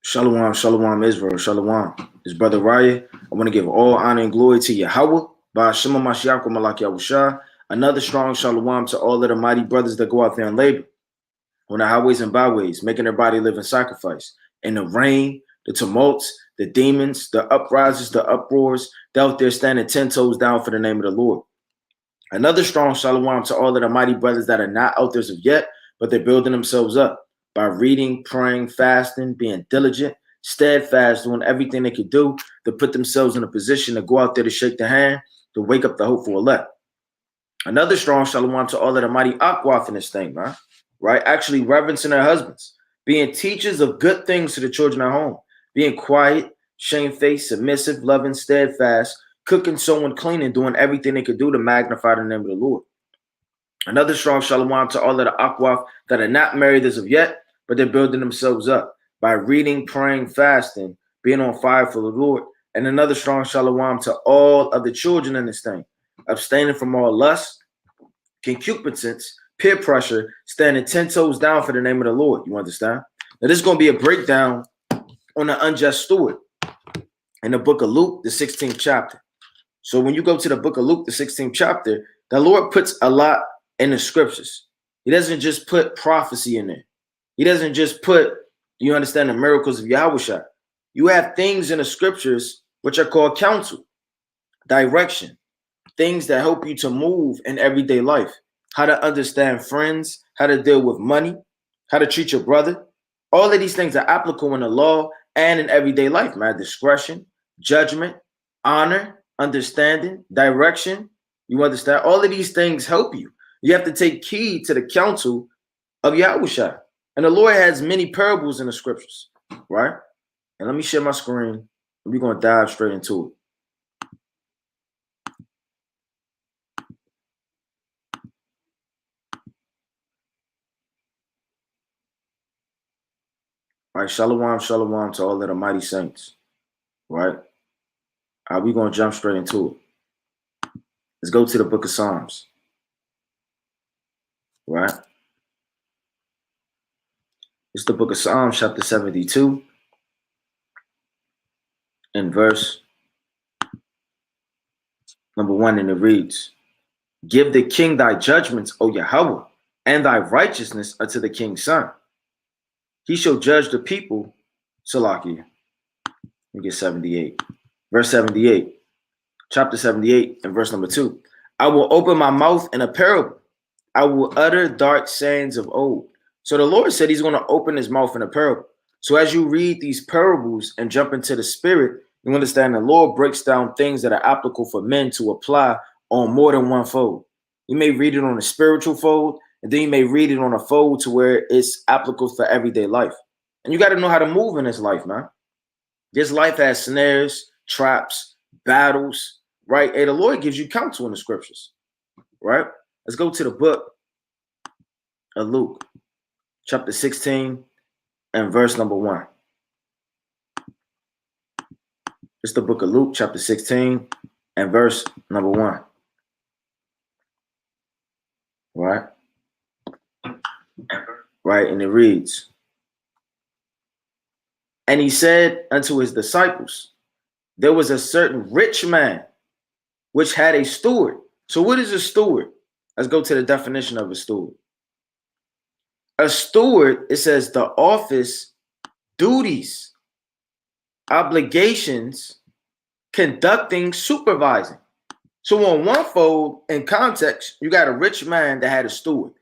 Shalom, shalom, Israel, shalom. It's Brother Raya. I want to give all honor and glory to Yahweh, Ba'ashema Mashiach Malak Yahushua. Another strong shalom to all of the mighty brothers that go out there and labor on the highways and byways, making their body live in sacrifice. In the rain, the tumults, the demons, the uprises, the uproars, they're out there standing 10 toes down for the name of the Lord. Another strong shalom to all of the mighty brothers that are not out there as of yet, but they're building themselves up by reading, praying, fasting, being diligent, steadfast, doing everything they could do to put themselves in a position to go out there to shake the hand, to wake up the hopeful elect. Another strong shalom to all of the mighty Akwaf in this thing, man. Right? Actually reverencing their husbands, being teachers of good things to the children at home, being quiet, shamefaced, submissive, loving, steadfast, cooking, sewing, cleaning, doing everything they could do to magnify the name of the Lord. Another strong shalom to all of the Akwaf that are not married as of yet, but they're building themselves up by reading, praying, fasting, being on fire for the Lord. And another strong shalom to all of the children in this thing, abstaining from all lust, concupiscence, peer pressure, standing 10 toes down for the name of the Lord. You understand? Now, this is going to be a breakdown on the unjust steward in the book of Luke, the 16th chapter. So when you go to the book of Luke, the 16th chapter, the Lord puts a lot in the scriptures. He doesn't just put prophecy in there. He doesn't just put, you understand, the miracles of Yahweh. You have things in the scriptures which are called counsel, direction, things that help you to move in everyday life, how to understand friends, how to deal with money, how to treat your brother. All of these things are applicable in the law and in everyday life, man. Discretion, judgment, honor, understanding, direction. You understand? All of these things help you. You have to take heed to the counsel of Yahweh. And the Lord has many parables in the scriptures, right? And let me share my screen, and we're going to dive straight into it. All right, shalom, shalom to all of the mighty saints, right? All right, we're going to jump straight into it. Let's go to the book of Psalms, right? It's the book of Psalms, chapter 72, and verse number 1, and it reads, "Give the king thy judgments, O Yahweh, and thy righteousness unto the king's son. He shall judge the people." Salakia. We get 78. Verse 78. Chapter 78 and verse number 2. "I will open my mouth in a parable. I will utter dark sayings of old." So the Lord said he's going to open his mouth in a parable. So as you read these parables and jump into the spirit, you understand the Lord breaks down things that are applicable for men to apply on more than one fold. You may read it on a spiritual fold, and then you may read it on a fold to where it's applicable for everyday life. And you got to know how to move in this life, man. This life has snares, traps, battles, right? And the Lord gives you counsel in the scriptures, right? Let's go to the book of Luke, chapter 16 and verse number 1. It's the book of Luke, chapter 16 and verse number 1. Right? Right, and it reads, "And he said unto his disciples, there was a certain rich man which had a steward." So what is a steward? Let's go to the definition of a steward. A steward, it says the office, duties, obligations, conducting, supervising. So on one fold, in context, you got a rich man that had a steward,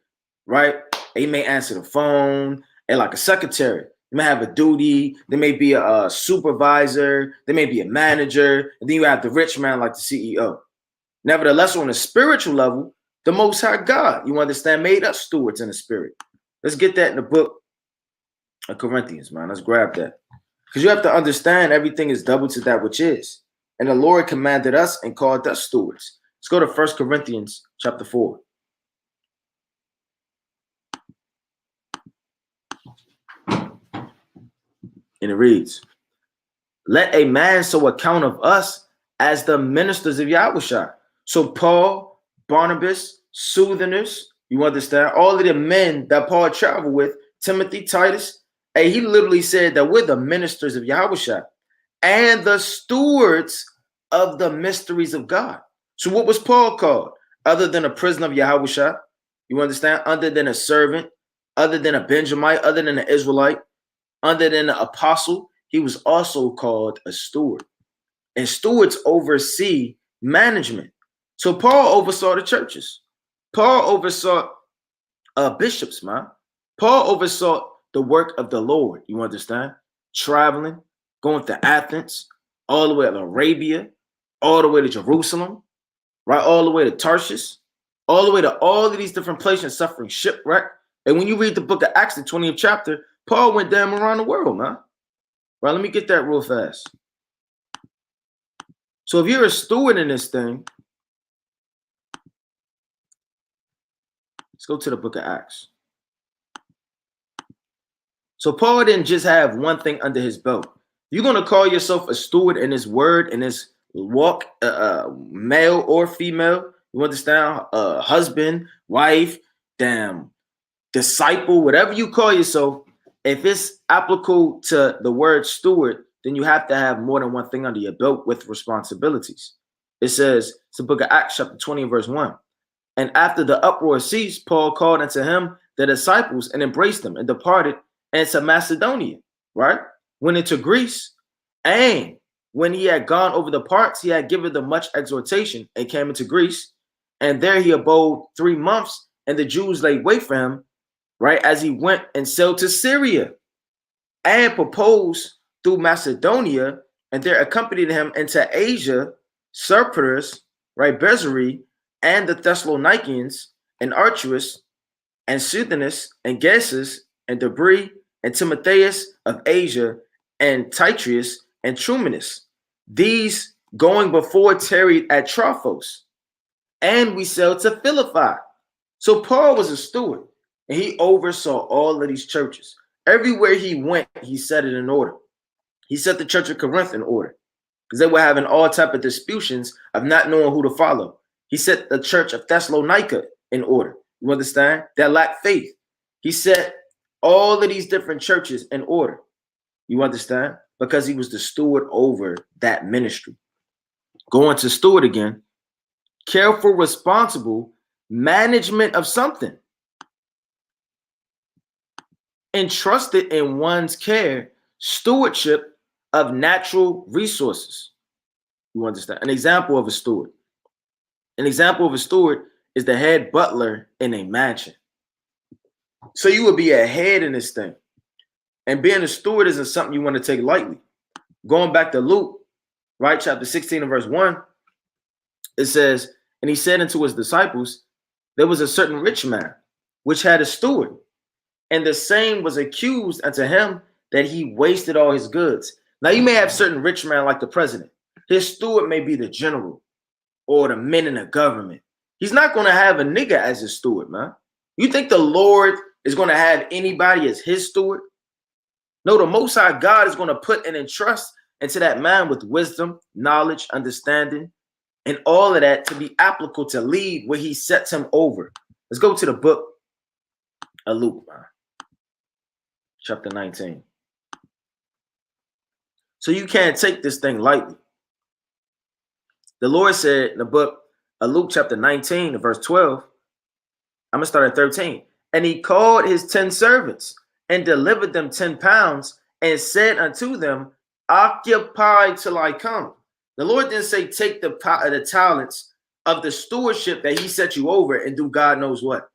right? He may answer the phone, and like a secretary. You may have a duty. There may be a supervisor. There may be a manager. And then you have the rich man like the CEO. Nevertheless, on a spiritual level, the Most High God, you understand, made us stewards in the spirit. Let's get that in the book of Corinthians, man. Let's grab that. Because you have to understand everything is double to that which is. And the Lord commanded us and called us stewards. Let's go to 1 Corinthians chapter 4. And it reads, "Let a man so account of us as the ministers of Yahweh." So Paul, Barnabas, Southeners, you understand, all of the men that Paul traveled with, Timothy, Titus, Hey, he literally said that we're the ministers of Yahweh and the stewards of the mysteries of God. So what was Paul called? Other than a prisoner of Yahweh, you understand? Other than a servant, other than a Benjamite, other than an Israelite, other than an apostle, he was also called a steward. And stewards oversee management. So Paul oversaw the churches. Paul oversaw bishops, man. Paul oversaw the work of the Lord. You understand? Traveling, going to Athens, all the way to Arabia, all the way to Jerusalem, right? All the way to Tarshish, all the way to all of these different places suffering shipwreck. And when you read the book of Acts, the 20th chapter, Paul went damn around the world, man. Right, let me get that real fast. So if you're a steward in this thing, let's go to the book of Acts. So Paul didn't just have one thing under his belt. You're going to call yourself a steward in his word, in his walk, male or female. You understand? Husband, wife, damn, disciple, whatever you call yourself. If it's applicable to the word steward, then you have to have more than one thing under your belt with responsibilities. It says, it's the book of Acts chapter 20 and verse 1. And after the uproar ceased, Paul called unto him the disciples and embraced them and departed into Macedonia, right? Went into Greece. And when he had gone over the parts, he had given them much exhortation and came into Greece. And there he abode 3 months, and the Jews laid wait for him, right, as he went and sailed to Syria and proposed through Macedonia, and there accompanied him into Asia, Cyprus, right, Bezeri, and the Thessalonians, and Archus, and Sidonus, and Gessus, and Debris, and Timotheus of Asia, and Titreus, and Trumanus. These going before tarried at Trophos, and we sailed to Philippi. So Paul was a steward, and he oversaw all of these churches. Everywhere he went, he set it in order. He set the church of Corinth in order because they were having all type of disputations of not knowing who to follow. He set the church of Thessalonica in order. You understand? That lacked faith. He set all of these different churches in order. You understand? Because he was the steward over that ministry. Going to steward again, careful, responsible management of something. Entrusted in one's care, stewardship of natural resources. You understand? An example of a steward. An example of a steward is the head butler in a mansion. So you would be a head in this thing. And being a steward isn't something you want to take lightly. Going back to Luke, right, chapter 16 and verse 1, it says, and he said unto his disciples, there was a certain rich man, which had a steward, and the same was accused unto him that he wasted all his goods. Now you may have certain rich man like the president. His steward may be the general or the men in the government. He's not going to have a nigga as his steward, man. You think the Lord is going to have anybody as his steward? No, the Most High God is going to put and entrust into that man with wisdom, knowledge, understanding, and all of that to be applicable to lead where he sets him over. Let's go to the book of Luke, man. Chapter 19. So you can't take this thing lightly. The Lord said in the book of Luke chapter 19, verse 12, I'm going to start at 13. And he called his 10 servants and delivered them 10 pounds and said unto them, occupy till I come. The Lord didn't say take the talents of the stewardship that he set you over and do God knows what.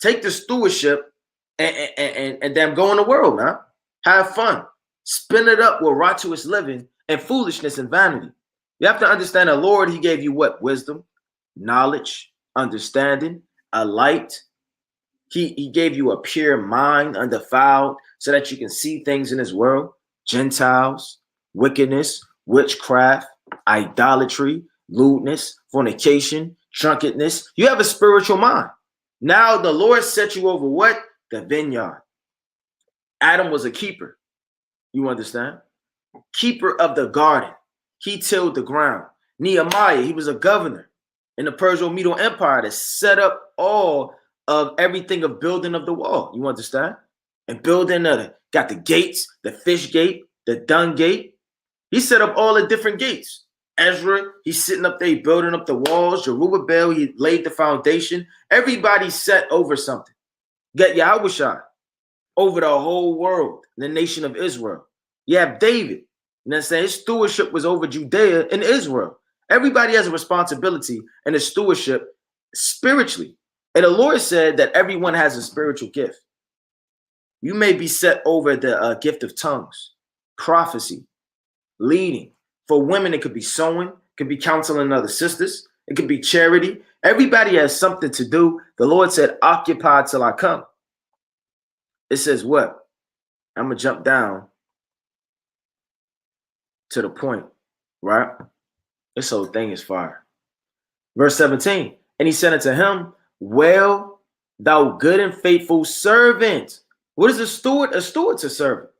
Take the stewardship and then go in the world, man. Have fun. Spin it up with righteous living and foolishness and vanity. You have to understand the Lord, he gave you what? Wisdom, knowledge, understanding, a light. He gave you a pure mind, undefiled, so that you can see things in this world. Gentiles, wickedness, witchcraft, idolatry, lewdness, fornication, drunkenness. You have a spiritual mind. Now the Lord set you over what? The vineyard. Adam was a keeper. You understand? Keeper of the garden. He tilled the ground. Nehemiah, he was a governor in the Persian-Medo Empire that set up all of everything of building of the wall. You understand? And building Got the gates, the fish gate, the dung gate. He set up all the different gates. Ezra, he's sitting up there building up the walls. Zerubbabel, he laid the foundation. Everybody set over something. Got Yahweh over the whole world, the nation of Israel. You have David. You know what I'm saying? His stewardship was over Judea and Israel. Everybody has a responsibility and a stewardship spiritually. And the Lord said that everyone has a spiritual gift. You may be set over the gift of tongues, prophecy, leading. For women, it could be sewing, it could be counseling other sisters, it could be charity. Everybody has something to do. The Lord said, occupy till I come. It says what? I'm going to jump down to the point, right? This whole thing is fire. Verse 17, and he said unto him, well, thou good and faithful servant. What is a steward? A steward's a servant.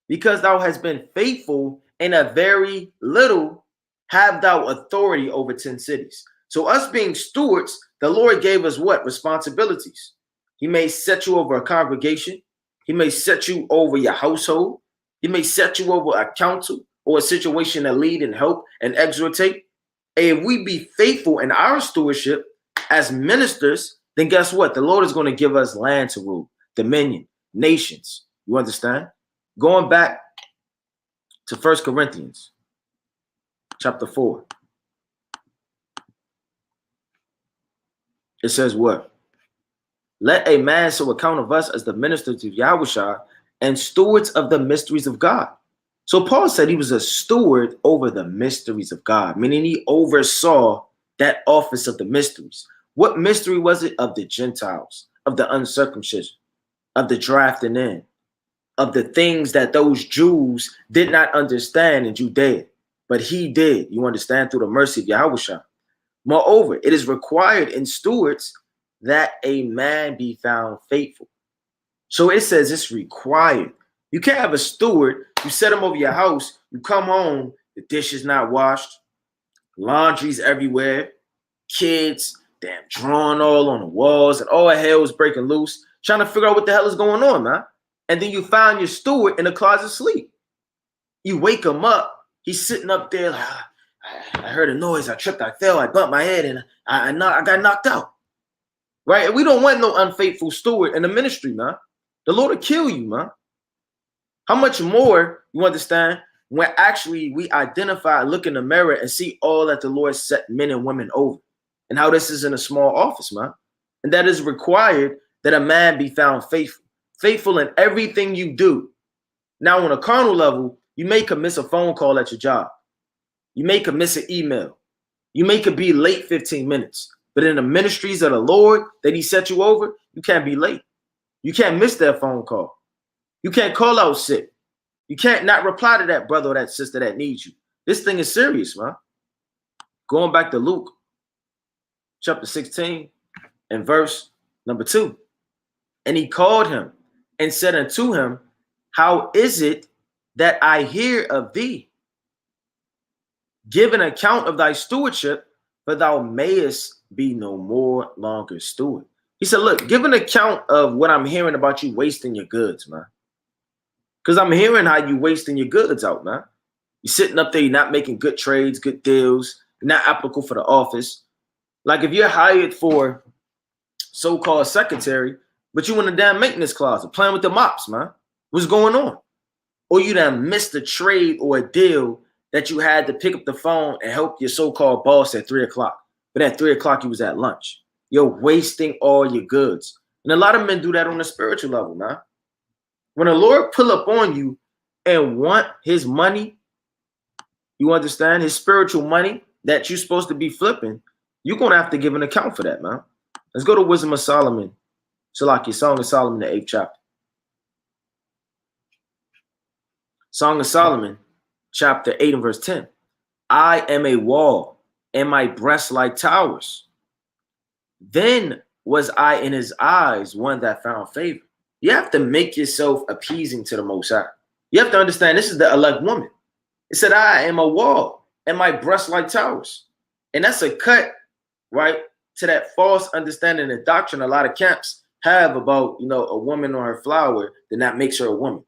Because thou hast been faithful in a very little, have thou authority over 10 cities. So us being stewards, the Lord gave us what? Responsibilities. He may set you over a congregation. He may set you over your household. He may set you over a council or a situation to lead and help and exhortate. And if we be faithful in our stewardship as ministers, then guess what? The Lord is going to give us land to rule, dominion, nations. You understand? Going back to 1 Corinthians chapter 4. It says what? Let a man so account of us as the ministers of Yahweh and stewards of the mysteries of God. So Paul said he was a steward over the mysteries of God, meaning he oversaw that office of the mysteries. What mystery was it? Of the Gentiles, of the uncircumcision, of the drafting in, of the things that those Jews did not understand in Judea, but he did. You understand? Through the mercy of Yahweh. Moreover, it is required in stewards that a man be found faithful. So it says it's required. You can't have a steward, you set him over your house, you come home, the dishes not washed, laundry's everywhere, kids, damn, drawing all on the walls, and all hell is breaking loose, trying to figure out what the hell is going on, man. And then you find your steward in the closet asleep. You wake him up, he's sitting up there like, I heard a noise, I tripped, I fell, I bumped my head, and I got knocked out. Right? And we don't want no unfaithful steward in the ministry, man. The Lord will kill you, man. How much more, you understand, when actually we identify, look in the mirror and see all that the Lord set men and women over, and how this is in a small office, man. And that is required that a man be found faithful. Faithful in everything you do. Now, on a carnal level, you may could miss a phone call at your job. You may could miss an email. You may could be late 15 minutes. But in the ministries of the Lord that he set you over, you can't be late. You can't miss that phone call. You can't call out sick. You can't not reply to that brother or that sister that needs you. This thing is serious, man. Going back to Luke chapter 16 and verse number 2. And he called him and said unto him, how is it that I hear of thee? Give an account of thy stewardship, for thou mayest be no more longer steward. He said, look, give an account of what I'm hearing about you wasting your goods, man. Because I'm hearing how you wasting your goods out, man. You're sitting up there, you're not making good trades, good deals, you're not applicable for the office. Like if you're hired for so-called secretary, but you in a damn maintenance closet playing with the mops, man. What's going on? Or you done missed a trade or a deal that you had to pick up the phone and help your so-called boss at 3 o'clock. But at 3 o'clock, you was at lunch. You're wasting all your goods. And a lot of men do that on a spiritual level, man. When the Lord pull up on you and want his money, you understand, his spiritual money that you're supposed to be flipping, you're going to have to give an account for that, man. Let's go to Wisdom of Solomon. Salaki, Song of Solomon, the 8th chapter. Song of Solomon, chapter 8 and verse 10. I am a wall, and my breasts like towers. Then was I in his eyes one that found favor. You have to make yourself appeasing to the Most High. You have to understand this is the elect woman. It said, I am a wall, and my breasts like towers. And that's a cut, right, to that false understanding and doctrine a lot of camps have about, a woman or her flower, then that makes her a woman.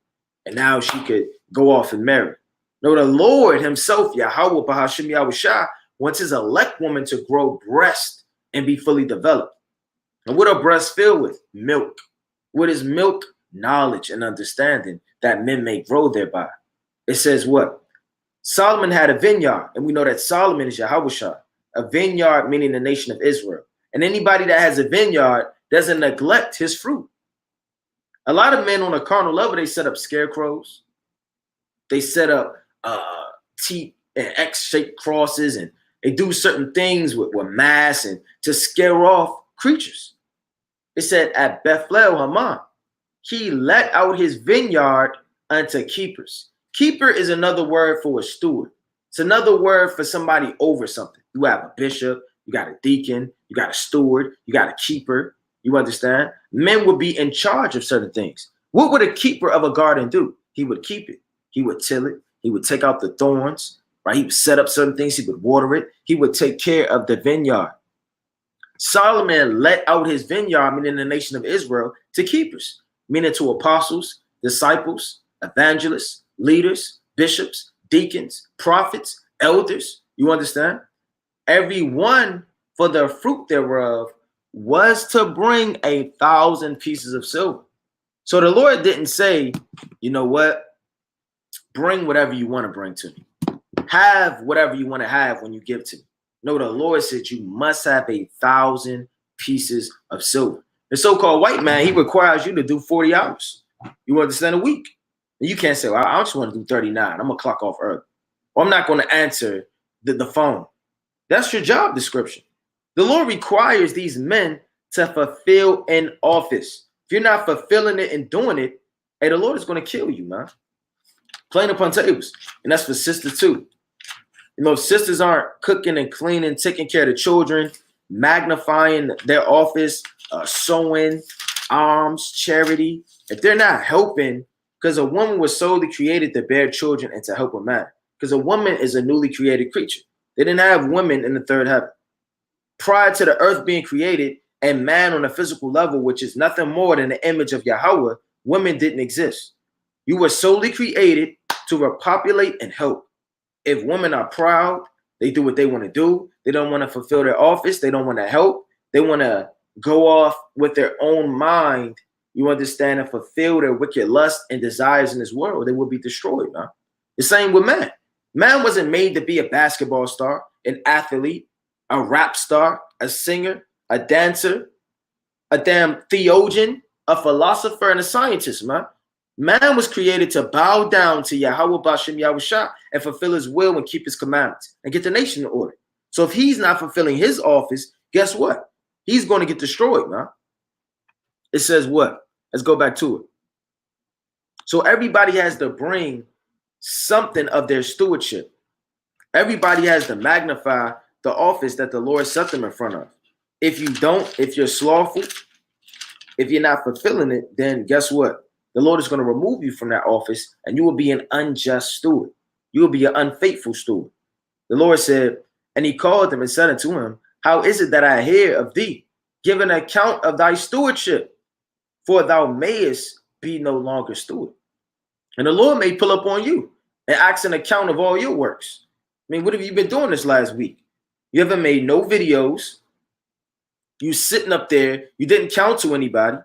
and now she could go off and marry. No, the Lord himself, Yahweh Bahashim Yahushua, wants his elect woman to grow breast and be fully developed. And what are breasts filled with? Milk. What is milk? Knowledge and understanding that men may grow thereby. It says what? Solomon had a vineyard, and we know that Solomon is Yahushua. A vineyard meaning the nation of Israel. And anybody that has a vineyard doesn't neglect his fruit. A lot of men on a carnal level, they set up scarecrows. They set up T and X-shaped crosses, and they do certain things with masks and to scare off creatures. It said at Bethlehem, Haman, he let out his vineyard unto keepers. Keeper is another word for a steward. It's another word for somebody over something. You have a bishop, you got a deacon, you got a steward, you got a keeper. You understand? Men would be in charge of certain things. What would a keeper of a garden do? He would keep it. He would till it. He would take out the thorns, right? He would set up certain things. He would water it. He would take care of the vineyard. Solomon let out his vineyard, meaning the nation of Israel, to keepers, meaning to apostles, disciples, evangelists, leaders, bishops, deacons, prophets, elders. You understand? Every one for the fruit thereof was to bring 1,000 pieces of silver. So the Lord didn't say, you know what? Bring whatever you want to bring to me. Have whatever you want to have when you give to me. No, the Lord said you must have 1,000 pieces of silver. The so-called white man, he requires you to do 40 hours. You understand, a week. And you can't say, well, I just want to do 39. I'm going to clock off early. Or I'm not going to answer the phone. That's your job description. The Lord requires these men to fulfill an office. If you're not fulfilling it and doing it, hey, the Lord is going to kill you, man. Playing upon tables. And that's for sisters too. You know, if sisters aren't cooking and cleaning, taking care of the children, magnifying their office, sewing, alms, charity, if they're not helping, because a woman was solely created to bear children and to help a man. Because a woman is a newly created creature. They didn't have women in the third heaven. Prior to the earth being created and man on a physical level, which is nothing more than the image of Yahweh, women didn't exist. You were solely created to repopulate and help. If women are proud, they do what they want to do. They don't want to fulfill their office. They don't want to help. They want to go off with their own mind, you understand, and fulfill their wicked lust and desires in this world. They will be destroyed, man. The same with man. Man wasn't made to be a basketball star, an athlete, a rap star, a singer, a dancer, a damn theologian, a philosopher, and a scientist, man. Man was created to bow down to Yahweh Bashem Yahushua and fulfill his will and keep his commandments and get the nation in order. So if he's not fulfilling his office, guess what? He's going to get destroyed, man. It says what? Let's go back to it. So everybody has to bring something of their stewardship. Everybody has to magnify the office that the Lord set them in front of. If you don't, if you're slothful, if you're not fulfilling it, then guess what? The Lord is going to remove you from that office and you will be an unjust steward. You will be an unfaithful steward. The Lord said, and he called him and said unto him, how is it that I hear of thee? Give an account of thy stewardship, for thou mayest be no longer steward. And the Lord may pull up on you and ask an account of all your works. I mean, what have you been doing this last week? You haven't made no videos. You sitting up there. You didn't counsel anybody.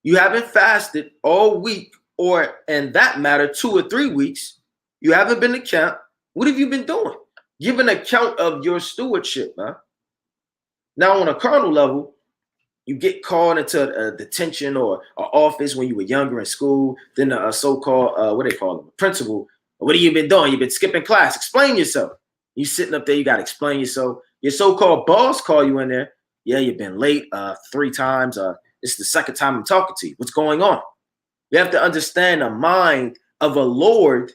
You haven't fasted all week, or in that matter, 2 or 3 weeks. You haven't been to camp. What have you been doing? Give an account of your stewardship, man. Now, on a carnal level, you get called into a detention or an office when you were younger in school. Then a so-called, what they call them, principal. What have you been doing? You've been skipping class. Explain yourself. You sitting up there, you got to explain yourself. Your so-called boss call you in there. Yeah, you've been late 3 times. This is the second time I'm talking to you. What's going on? You have to understand the mind of a Lord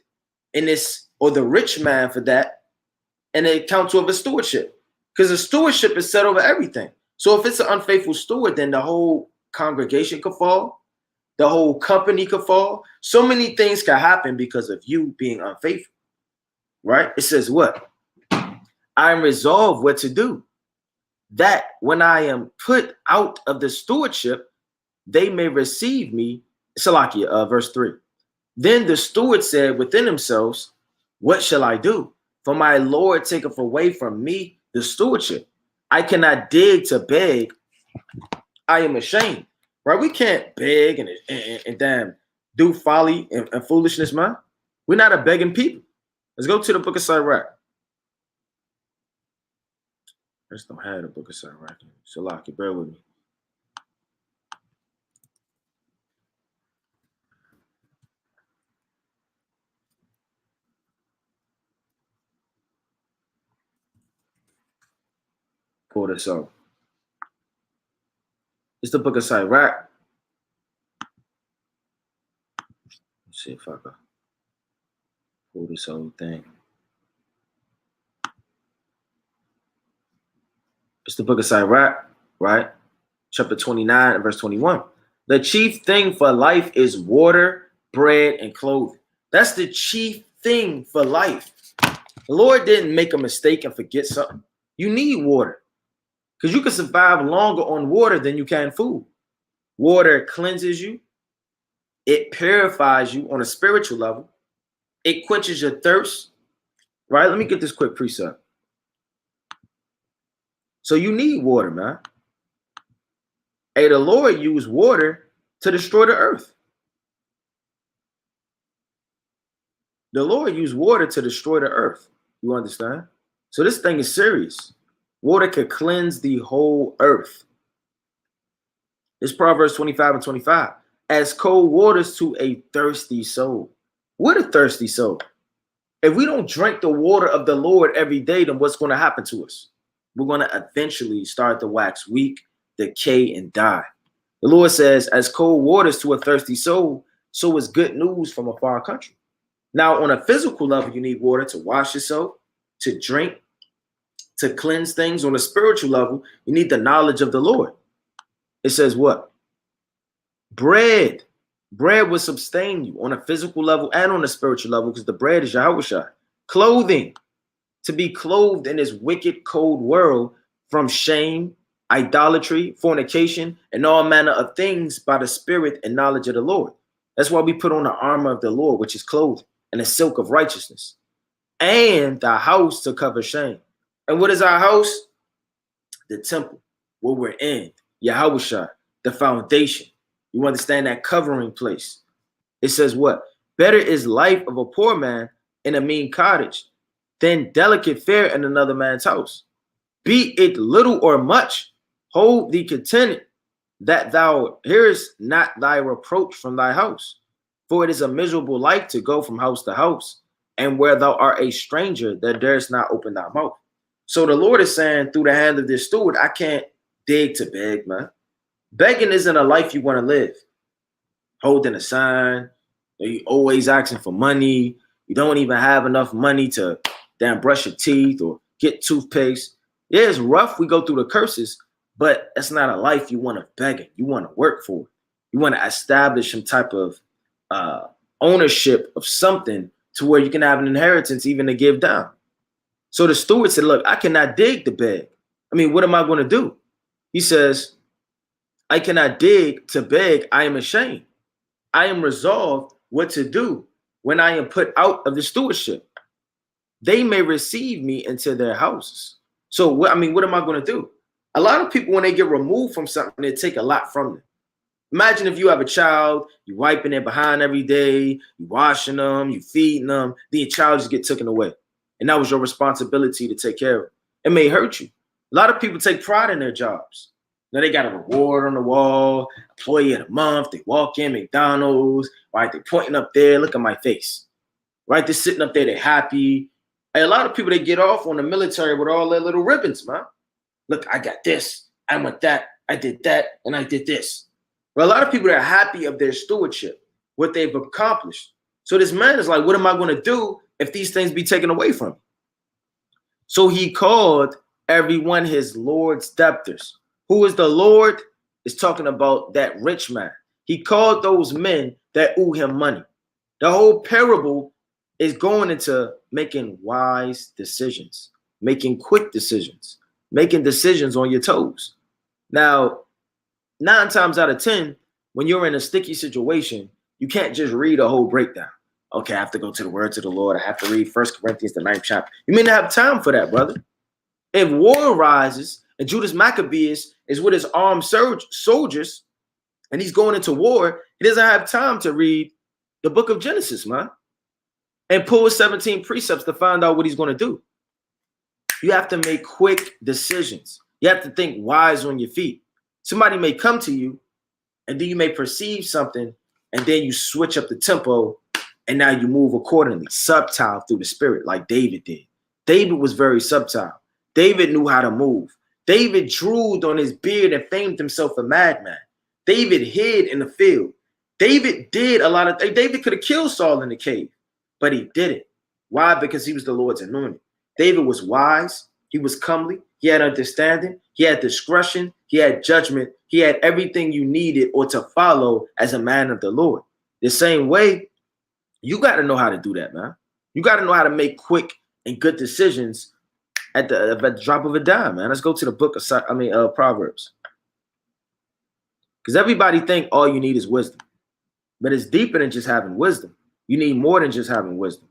in this, or the rich man for that, and the account of a stewardship. Because a stewardship is set over everything. So if it's an unfaithful steward, then the whole congregation could fall. The whole company could fall. So many things can happen because of you being unfaithful. Right? It says what? I am resolved what to do, that when I am put out of the stewardship, they may receive me. Salakia, verse 3. Then the steward said within themselves, what shall I do? For my Lord taketh away from me the stewardship. I cannot dig to beg. I am ashamed. Right? We can't beg and damn do folly and foolishness, man. We're not a begging people. Let's go to the book of Sirach. I just don't have the book of Sirach. Shalaki, bear with me. Pull this up. It's the book of Sirach. Let's see if I can pull this whole thing. It's the book of Sirach, right? Chapter 29 and verse 21. The chief thing for life is water, bread, and clothing. That's the chief thing for life. The Lord didn't make a mistake and forget something. You need water because you can survive longer on water than you can food. Water cleanses you. It purifies you on a spiritual level. It quenches your thirst, right? Let me get this quick precept. So you need water, man. Hey, the Lord used water to destroy the earth. The Lord used water to destroy the earth. You understand? So this thing is serious. Water could cleanse the whole earth. It's Proverbs 25 and 25. As cold waters to a thirsty soul. What a thirsty soul. If we don't drink the water of the Lord every day, then what's going to happen to us? We're going to eventually start to wax weak, decay, and die. The Lord says, as cold waters to a thirsty soul, so is good news from a far country. Now, on a physical level, you need water to wash yourself, to drink, to cleanse things. On a spiritual level, you need the knowledge of the Lord. It says what? Bread. Bread will sustain you on a physical level and on a spiritual level because the bread is Yahweh. Clothing. To be clothed in this wicked, cold world from shame, idolatry, fornication, and all manner of things by the spirit and knowledge of the Lord. That's why we put on the armor of the Lord, which is clothing, and the silk of righteousness, and the house to cover shame. And what is our house? The temple, where we're in, Yahweh, the foundation. You understand that covering place. It says what? Better is life of a poor man in a mean cottage than delicate fare in another man's house. Be it little or much, hold thee contented, that thou hearest not thy reproach from thy house. For it is a miserable life to go from house to house, and where thou art a stranger, that darest not open thy mouth. So the Lord is saying through the hand of this steward, I can't dig to beg, man. Begging isn't a life you want to live. Holding a sign, you always asking for money. You don't even have enough money to damn brush your teeth or get toothpaste. Yeah, it's rough. We go through the curses, but that's not a life you want to beg. You want to work for it. You want to establish some type of ownership of something to where you can have an inheritance even to give down. So the steward said, look, I cannot dig to beg. I mean, what am I going to do? He says, I cannot dig to beg. I am ashamed. I am resolved what to do when I am put out of the stewardship. They may receive me into their houses. So, what am I going to do? A lot of people, when they get removed from something, they take a lot from them. Imagine if you have a child, you wiping their behind every day, you washing them, you feeding them, then your child just get taken away. And that was your responsibility to take care of it. It may hurt you. A lot of people take pride in their jobs. Now they got a reward on the wall, employee of the month. They walk in McDonald's, right? They're pointing up there, look at my face, right? They're sitting up there, they're happy. And a lot of people, they get off on the military with all their little ribbons, man. Look, I got this, I went that, I did that, and I did this. But a lot of people are happy of their stewardship, what they've accomplished. So this man is like, what am I going to do if these things be taken away from me? So he called everyone his Lord's debtors. Who is the Lord? Is talking about that rich man. He called those men that owe him money. The whole parable is going into making wise decisions, making quick decisions, making decisions on your toes. Now, 9 times out of 10, when you're in a sticky situation, You can't just read a whole breakdown. Okay, I have to go to the words of the Lord. I have to read 1 Corinthians, the 9th chapter. You may not have time for that, brother. If war arises and Judas Maccabeus is with his armed soldiers and he's going into war, he doesn't have time to read the book of Genesis, man, and pull his 17 precepts to find out what he's going to do. You have to make quick decisions. You have to think wise on your feet. Somebody may come to you and then you may perceive something and then you switch up the tempo and now you move accordingly, subtle through the spirit like David did. David was very subtle. David knew how to move. David drooled on his beard and famed himself a madman. David hid in the field. David did a lot of things. David could have killed Saul in the cave, but he didn't. Why? Because he was the Lord's anointed. David was wise. He was comely. He had understanding. He had discretion. He had judgment. He had everything you needed or to follow as a man of the Lord. The same way, you got to know how to do that, man. You got to know how to make quick and good decisions at the drop of a dime, man. Let's go to the book of Proverbs. Because everybody think all you need is wisdom. But it's deeper than just having wisdom. You need more than just having wisdom.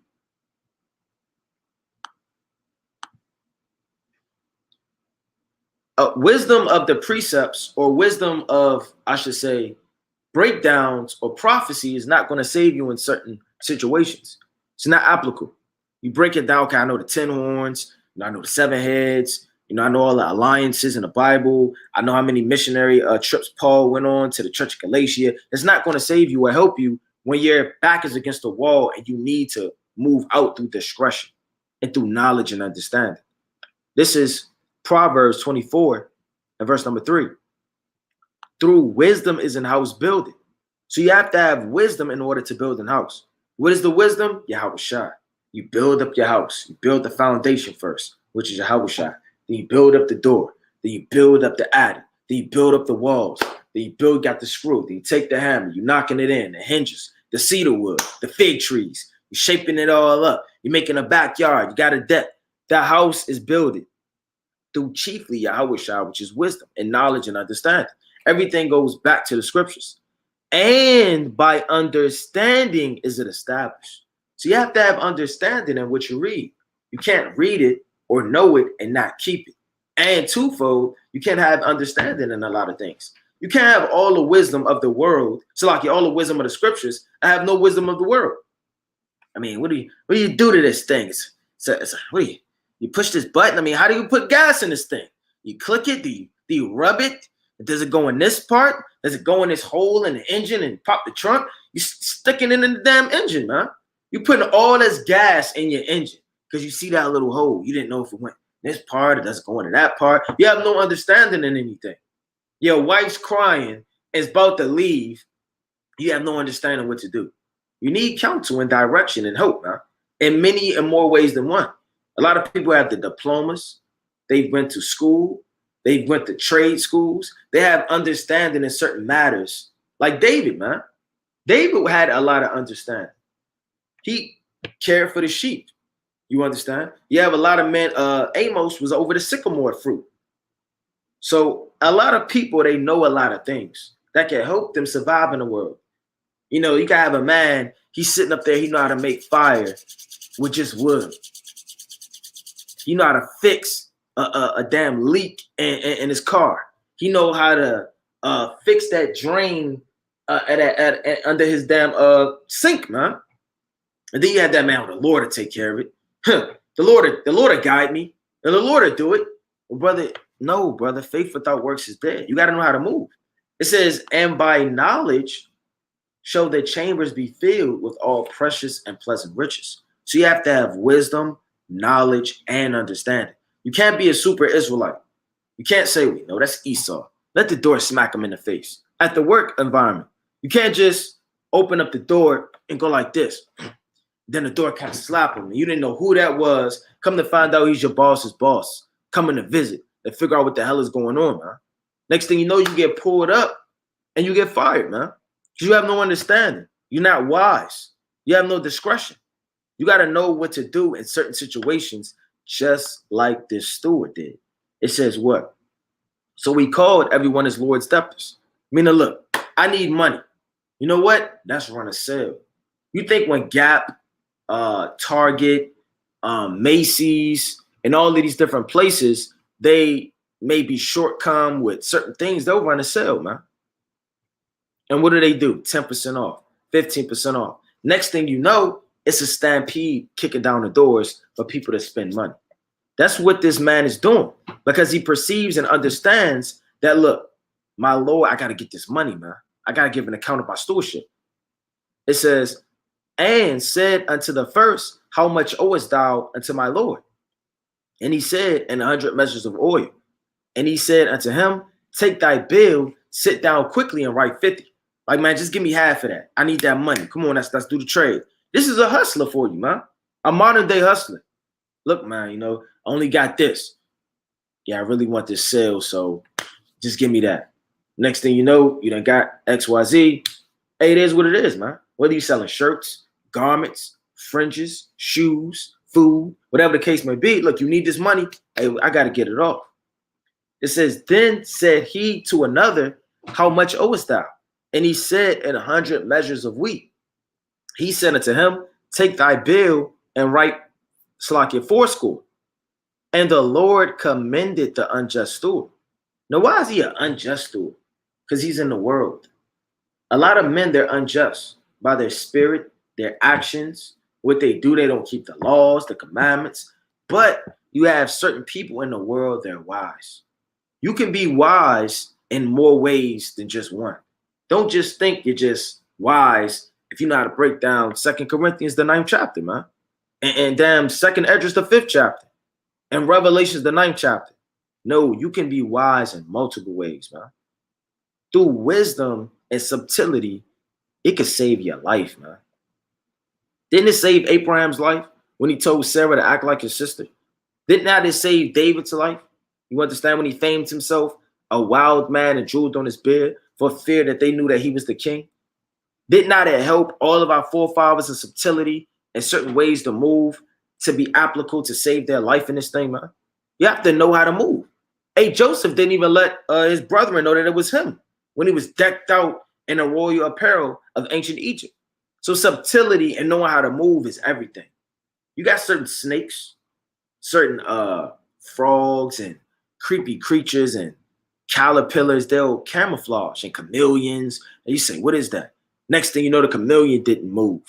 Wisdom of the precepts, or wisdom of, I should say, breakdowns or prophecy is not going to save you in certain situations. It's not applicable. You break it down. Okay, I know the 10 horns. I know the 7 heads. I know all the alliances in the Bible. I know how many missionary trips Paul went on to the church of Galatia. It's not going to save you or help you when your back is against the wall and you need to move out through discretion and through knowledge and understanding. This is Proverbs 24 and verse number 3. Through wisdom is an house building. So you have to have wisdom in order to build a house. What is the wisdom? Yahweh Shai. You build up your house. You build the foundation first, which is Yahweh Shai. Then you build up the door. Then you build up the attic. Then you build up the walls. Then you got the screw. Then you take the hammer. You're knocking it in, the hinges, the cedar wood, the fig trees. You're shaping it all up. You're making a backyard. You got a deck. The house is builded through chiefly Yahweh Shai, which is wisdom and knowledge and understanding. Everything goes back to the scriptures. And by understanding is it established. So you have to have understanding in what you read. You can't read it or know it and not keep it. And twofold, you can't have understanding in a lot of things. You can't have all the wisdom of the world. So like all the wisdom of the scriptures, I have no wisdom of the world. I mean, what do you do to this thing? What do you push this button? I mean, how do you put gas in this thing? You click it? Do you rub it? Does it go in this part? Does it go in this hole in the engine and pop the trunk? You sticking it in the damn engine, man. You putting all this gas in your engine because you see that little hole. You didn't know if it went in this part or does it go into that part. You have no understanding in anything. Your wife's crying, is about to leave. You have no understanding what to do. You need counsel and direction and hope, man, in many and more ways than one. A lot of people have the diplomas. They went to school. They went to trade schools. They have understanding in certain matters. Like David, man. David had a lot of understanding. He cared for the sheep. You understand? You have a lot of men. Amos was over the sycamore fruit. So a lot of people, they know a lot of things that can help them survive in the world. You can have a man, he's sitting up there, he know how to make fire with just wood. He know how to fix a damn leak in his car. He know how to fix that drain under his damn sink, man. And then you have that man with the Lord to take care of it. The Lord will guide me, and the Lord will do it. Well, brother, faith without works is dead. You got to know how to move. It says, and by knowledge shall the chambers be filled with all precious and pleasant riches. So you have to have wisdom, knowledge, and understanding. You can't be a super Israelite. You can't say, no, that's Esau. Let the door smack him in the face. At the work environment, you can't just open up the door and go like this. Then the door kind of slap him. You didn't know who that was. Come to find out he's your boss's boss. Coming to visit and figure out what the hell is going on, man. Next thing you know, you get pulled up and you get fired, man. Because you have no understanding. You're not wise. You have no discretion. You got to know what to do in certain situations, just like this steward did. It says what? So we called everyone his Lord's debtors. Meaning, look, I need money. You know what? That's run a sale. You think when Gap, Target, Macy's, and all of these different places, they may be short-come with certain things, they'll run a sale, man. And what do? 10% off, 15% off. Next thing you know, it's a stampede kicking down the doors for people to spend money. That's what this man is doing, because he perceives and understands that, look, my Lord, I got to get this money, man. I got to give an account of my stewardship. It says, and said unto the first, how much owest thou unto my Lord? And he said, 100 measures of oil. And he said unto him, take thy bill, sit down quickly and write 50. Like, man, just give me half of that. I need that money. Come on, let's do the trade. This is a hustler for you, man. A modern day hustler. Look, man, you know, I only got this. Yeah, I really want this sale, so just give me that. Next thing you know, you done got XYZ. Hey, it is what it is, man. Whether you're selling shirts, garments, fringes, shoes, food, whatever the case may be, look, you need this money. Hey, I got to get it off. It says, then said he to another, how much owest thou? And he said, 100 measures of wheat. He said unto him, take thy bill and write fourscore. And the Lord commended the unjust steward. Now, why is he an unjust steward? Because he's in the world. A lot of men, they're unjust by their spirit, their actions, what they do. They don't keep the laws, the commandments. But you have certain people in the world, they're wise. You can be wise in more ways than just one. Don't just think you're just wise if you know how to break down 2 Corinthians, the 9th chapter, man. And damn 2nd Esdras, the 5th chapter. And Revelations, the 9th chapter. No, you can be wise in multiple ways, man. Through wisdom and subtlety, it could save your life, man. Didn't it save Abraham's life when he told Sarah to act like his sister? Didn't that save David's life? You understand, when he famed himself a wild man and jeweled on his beard for fear that they knew that he was the king? Did not it help all of our forefathers in subtlety and certain ways to move to be applicable to save their life in this thing, man? You have to know how to move. Hey, Joseph didn't even let his brethren know that it was him when he was decked out in the royal apparel of ancient Egypt. So subtlety and knowing how to move is everything. You got certain snakes, certain frogs and creepy creatures and caterpillars, they'll camouflage, and chameleons. And you say, what is that? Next thing you know, the chameleon didn't move.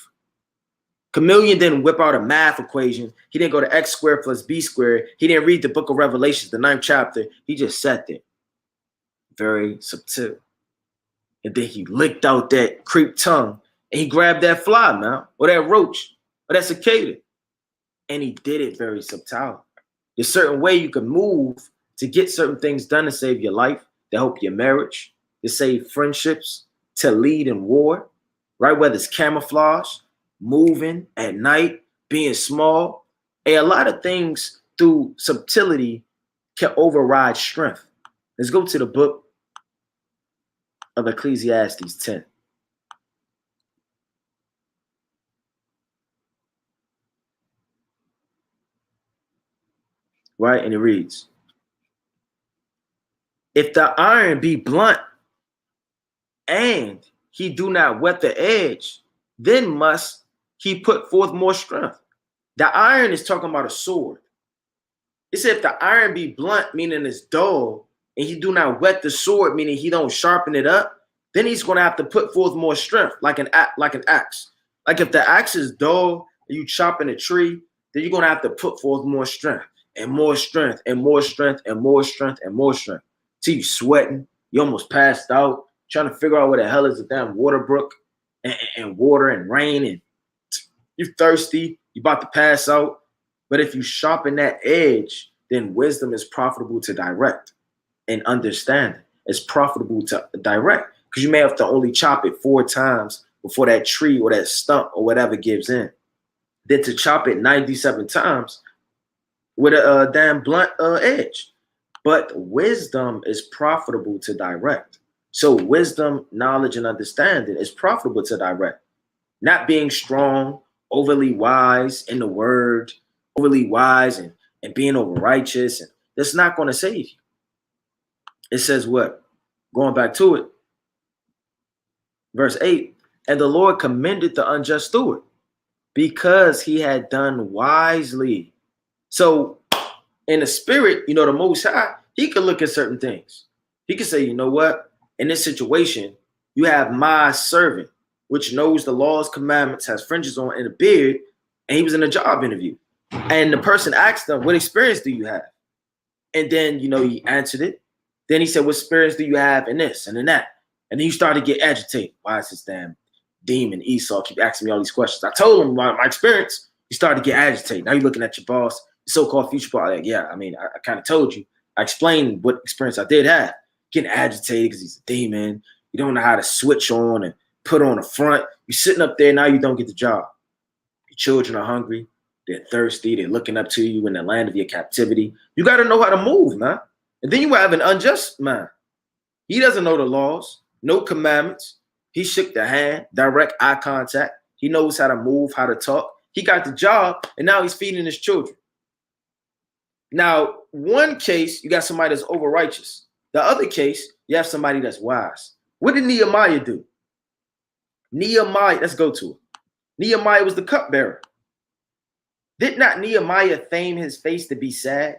Chameleon didn't whip out a math equation. He didn't go to X squared plus B squared. He didn't read the Book of Revelations, the 9th chapter. He just sat there. Very subtle. And then he licked out that creep tongue and he grabbed that fly, man, or that roach, or that cicada. And he did it very subtle. There's a certain way you can move to get certain things done to save your life, to help your marriage, to save friendships, to lead in war, right? Whether it's camouflage, moving at night, being small. A lot of things through subtlety can override strength. Let's go to the book of Ecclesiastes 10. Right? And it reads, if the iron be blunt and he do not whet the edge, then must he put forth more strength. The iron is talking about a sword. It said if the iron be blunt, meaning it's dull, and he do not whet the sword, meaning he don't sharpen it up, then he's going to have to put forth more strength, like an axe. Like if the axe is dull and you chopping a tree, then you're going to have to put forth more strength and more strength and more strength and more strength and more strength. Till you sweating, you almost passed out, trying to figure out where the hell is the damn water brook and water and rain, and you're thirsty, you're about to pass out. But if you sharpen that edge, then wisdom is profitable to direct, and understanding is profitable to direct, because you may have to only chop it 4 times before that tree or that stump or whatever gives in. Then to chop it 97 times with a damn blunt edge. But wisdom is profitable to direct. So wisdom, knowledge, and understanding is profitable to direct. Not being strong, overly wise in the word, overly wise and being over righteous, and that's not going to save you. It says what? Going back to it, verse 8, And the Lord commended the unjust steward because he had done wisely. So in the spirit, the Most High, he could look at certain things. He could say, you know what? In this situation, you have my servant, which knows the laws, commandments, has fringes on and a beard, and he was in a job interview. And the person asked him, what experience do you have? And then, he answered it. Then he said, what experience do you have in this and in that? And then you started to get agitated. Why is this damn demon Esau keep asking me all these questions? I told him my experience. You started to get agitated. Now you're looking at your boss, so-called future boss. Like, yeah, I kind of told you. I explained what experience I did have. Getting agitated because he's a demon. You don't know how to switch on and put on a front. You're sitting up there, now you don't get the job. Your children are hungry. They're thirsty. They're looking up to you in the land of your captivity. You got to know how to move, man. And then you have an unjust man. He doesn't know the laws, no commandments. He shook the hand, direct eye contact. He knows how to move, how to talk. He got the job, and now he's feeding his children. Now, one case, you got somebody that's over righteous. The other case, you have somebody that's wise. What did Nehemiah do? Nehemiah, let's go to it. Nehemiah was the cupbearer. Did not Nehemiah feign his face to be sad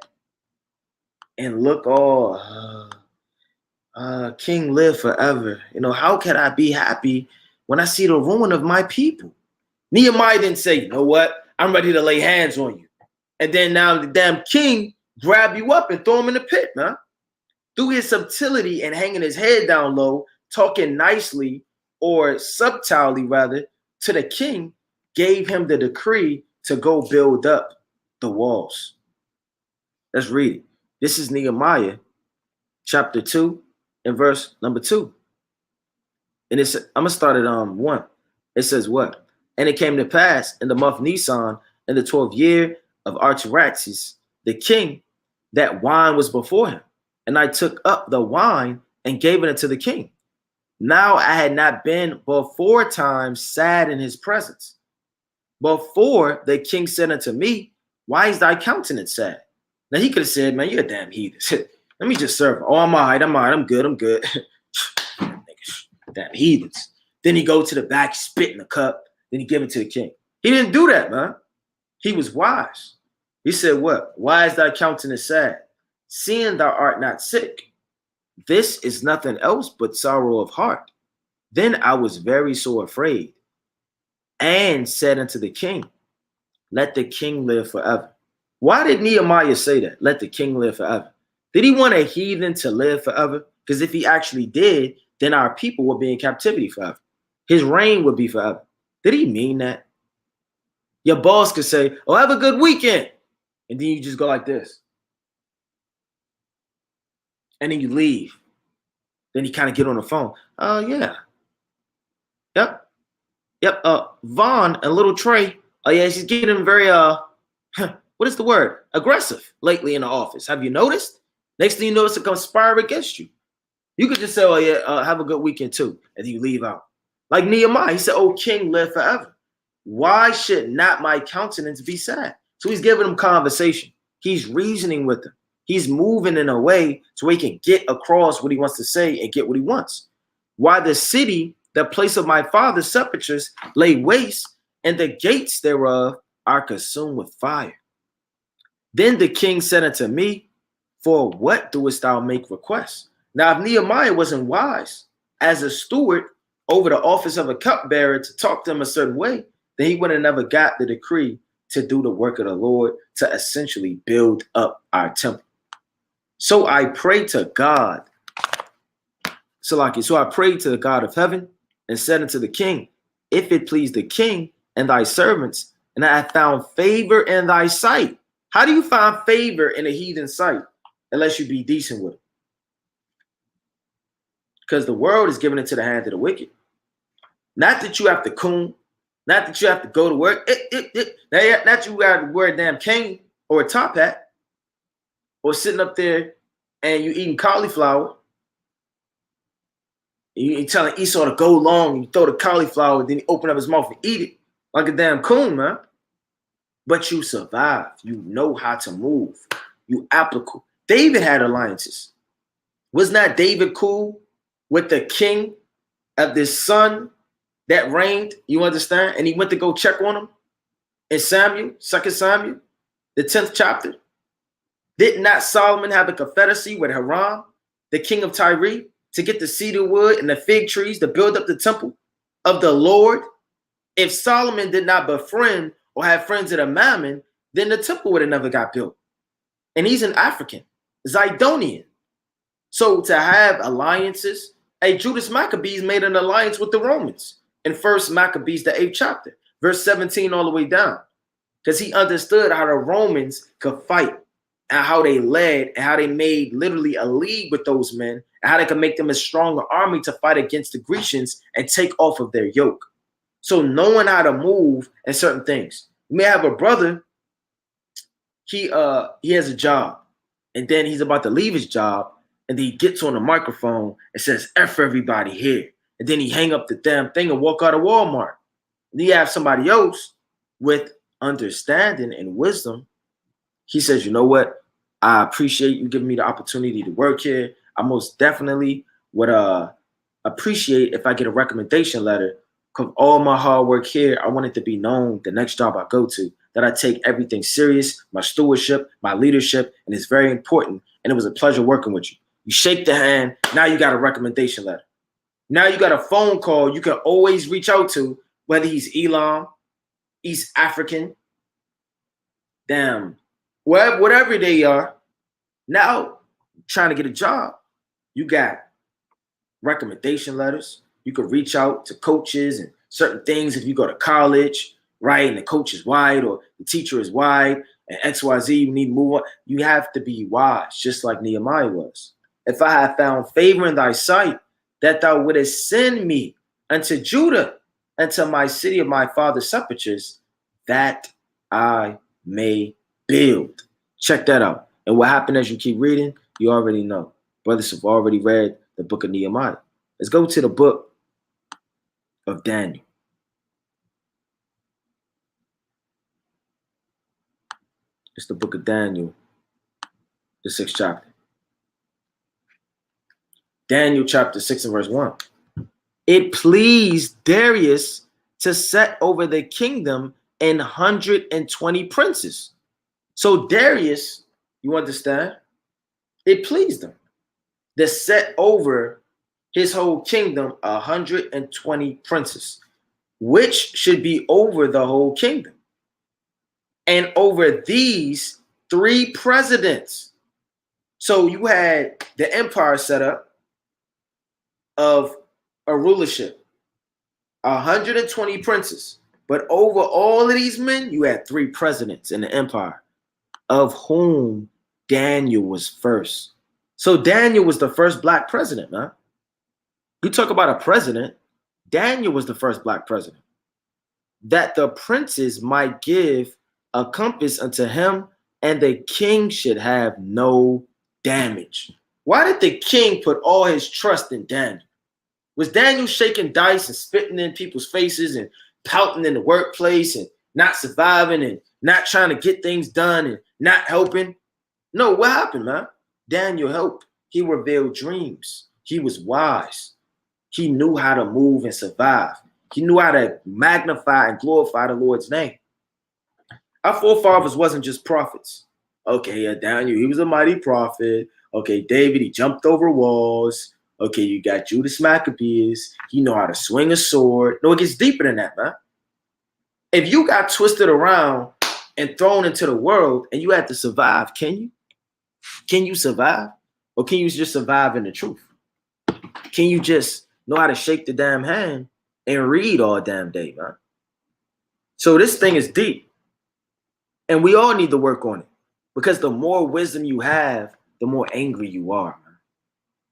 and look all, King live forever? How can I be happy when I see the ruin of my people? Nehemiah didn't say, you know what? I'm ready to lay hands on you. And then now the damn king grab you up and throw him in the pit, man. Through his subtlety and hanging his head down low, talking nicely or subtilely rather to the king, gave him the decree to go build up the walls. Let's read it. This is Nehemiah chapter 2 and verse number 2. And I'm going to start at 1. It says what? And it came to pass in the month Nisan, in the 12th year of Artaxerxes, the king, that wine was before him. And I took up the wine and gave it unto the king. Now I had not been before time sad in his presence. Before the king said unto me, why is thy countenance sad? Now he could have said, man, you're a damn heathen. Let me just serve. Oh, I'm all right. I'm good. Damn heathens. Then he go to the back, spit in the cup. Then he give it to the king. He didn't do that, man. He was wise. He said, what? Why is thy countenance sad? Seeing thou art not sick. This is nothing else but sorrow of heart. Then I was very sore afraid and said unto the king, let the king live forever. Why did Nehemiah say that? Let the king live forever. Did he want a heathen to live forever? Because if he actually did, then our people would be in captivity forever. His reign would be forever. Did he mean that? Your boss could say, oh, have a good weekend. And then you just go like this. And then you leave. Then you kind of get on the phone. Oh, yeah. Yep. Vaughn and little Trey. Oh, yeah, she's getting very, what is the word? Aggressive lately in the office. Have you noticed? Next thing you notice, it conspire against you. You could just say, oh, yeah, have a good weekend too. And then you leave out. Like Nehemiah, he said, oh, king, live forever. Why should not my countenance be sad? So he's giving them conversation. He's reasoning with them. He's moving in a way so he can get across what he wants to say and get what he wants. Why the city, the place of my father's sepulchres, lay waste, and the gates thereof are consumed with fire. Then the king said unto me, for what doest thou make request? Now, if Nehemiah wasn't wise as a steward over the office of a cupbearer to talk to him a certain way, then he would have never got the decree to do the work of the Lord, to essentially build up our temple. So I pray to God. So I prayed to the God of heaven and said unto the king, if it please the king and thy servants, and I have found favor in thy sight. How do you find favor in a heathen sight? Unless you be decent with it. Because the world is giving it to the hand of the wicked. Not that you have to coon. Not that you have to go to work. Not you got to wear a damn cane or a top hat. Or sitting up there and you eating cauliflower. You telling Esau to go long. You throw the cauliflower. Then he open up his mouth and eat it. Like a damn coon, man. But you survive. You know how to move. You applicable. David had alliances. Was not David cool with the king of this son that reigned, you understand? And he went to go check on him in Samuel, 2 Samuel, the 10th chapter. Did not Solomon have a confederacy with Hiram, the king of Tyre, to get the cedar wood and the fig trees to build up the temple of the Lord? If Solomon did not befriend or have friends at a mammon, then the temple would have never got built. And he's an African, Zidonian. So to have alliances, Judas Maccabees made an alliance with the Romans in 1 Maccabees, the 8th chapter, verse 17 all the way down, because he understood how the Romans could fight and how they led and how they made literally a league with those men and how they could make them a stronger army to fight against the Grecians and take off of their yoke. So knowing how to move and certain things. You may have a brother, he has a job, and then he's about to leave his job, and then he gets on the microphone and says, F everybody here. And then he hang up the damn thing and walk out of Walmart. And you have somebody else with understanding and wisdom. He says, you know what? I appreciate you giving me the opportunity to work here. I most definitely would appreciate if I get a recommendation letter, because all my hard work here, I want it to be known the next job I go to, that I take everything serious, my stewardship, my leadership, and it's very important. And it was a pleasure working with you. You shake the hand, now you got a recommendation letter. Now you got a phone call you can always reach out to, whether he's Elam, East African, damn, whatever they are. Now, trying to get a job, you got recommendation letters. You can reach out to coaches and certain things if you go to college, right? And the coach is white or the teacher is white and XYZ, you need to move on. You have to be wise, just like Nehemiah was. If I have found favor in thy sight, that thou wouldest send me unto Judah, unto my city of my father's sepulchres, that I may build. Check that out. And what happened as you keep reading, you already know. Brothers have already read the book of Nehemiah. Let's go to the book of Daniel. It's the book of Daniel, the 6th chapter. Daniel chapter 6 and verse 1. It pleased Darius to set over the kingdom 120 princes. So Darius, you understand, it pleased him to set over his whole kingdom 120 princes, which should be over the whole kingdom. And over these 3 presidents. So you had the empire set up of a rulership, 120 princes. But over all of these men, you had 3 presidents in the empire, of whom Daniel was first. So Daniel was the first black president, man. You talk about a president, Daniel was the first black president. That the princes might give a compass unto him, and the king should have no damage. Why did the king put all his trust in Daniel? Was Daniel shaking dice and spitting in people's faces and pouting in the workplace and not surviving and not trying to get things done and not helping? No, what happened, man? Daniel helped. He revealed dreams. He was wise. He knew how to move and survive. He knew how to magnify and glorify the Lord's name. Our forefathers wasn't just prophets. Okay, yeah, Daniel, he was a mighty prophet. Okay, David, he jumped over walls. Okay, you got Judas Maccabees. He know how to swing a sword. No, it gets deeper than that, man. If you got twisted around and thrown into the world and you had to survive, can you? Can you survive? Or can you just survive in the truth? Can you just know how to shake the damn hand and read all damn day, man? So this thing is deep. And we all need to work on it. Because the more wisdom you have, the more angry you are, man.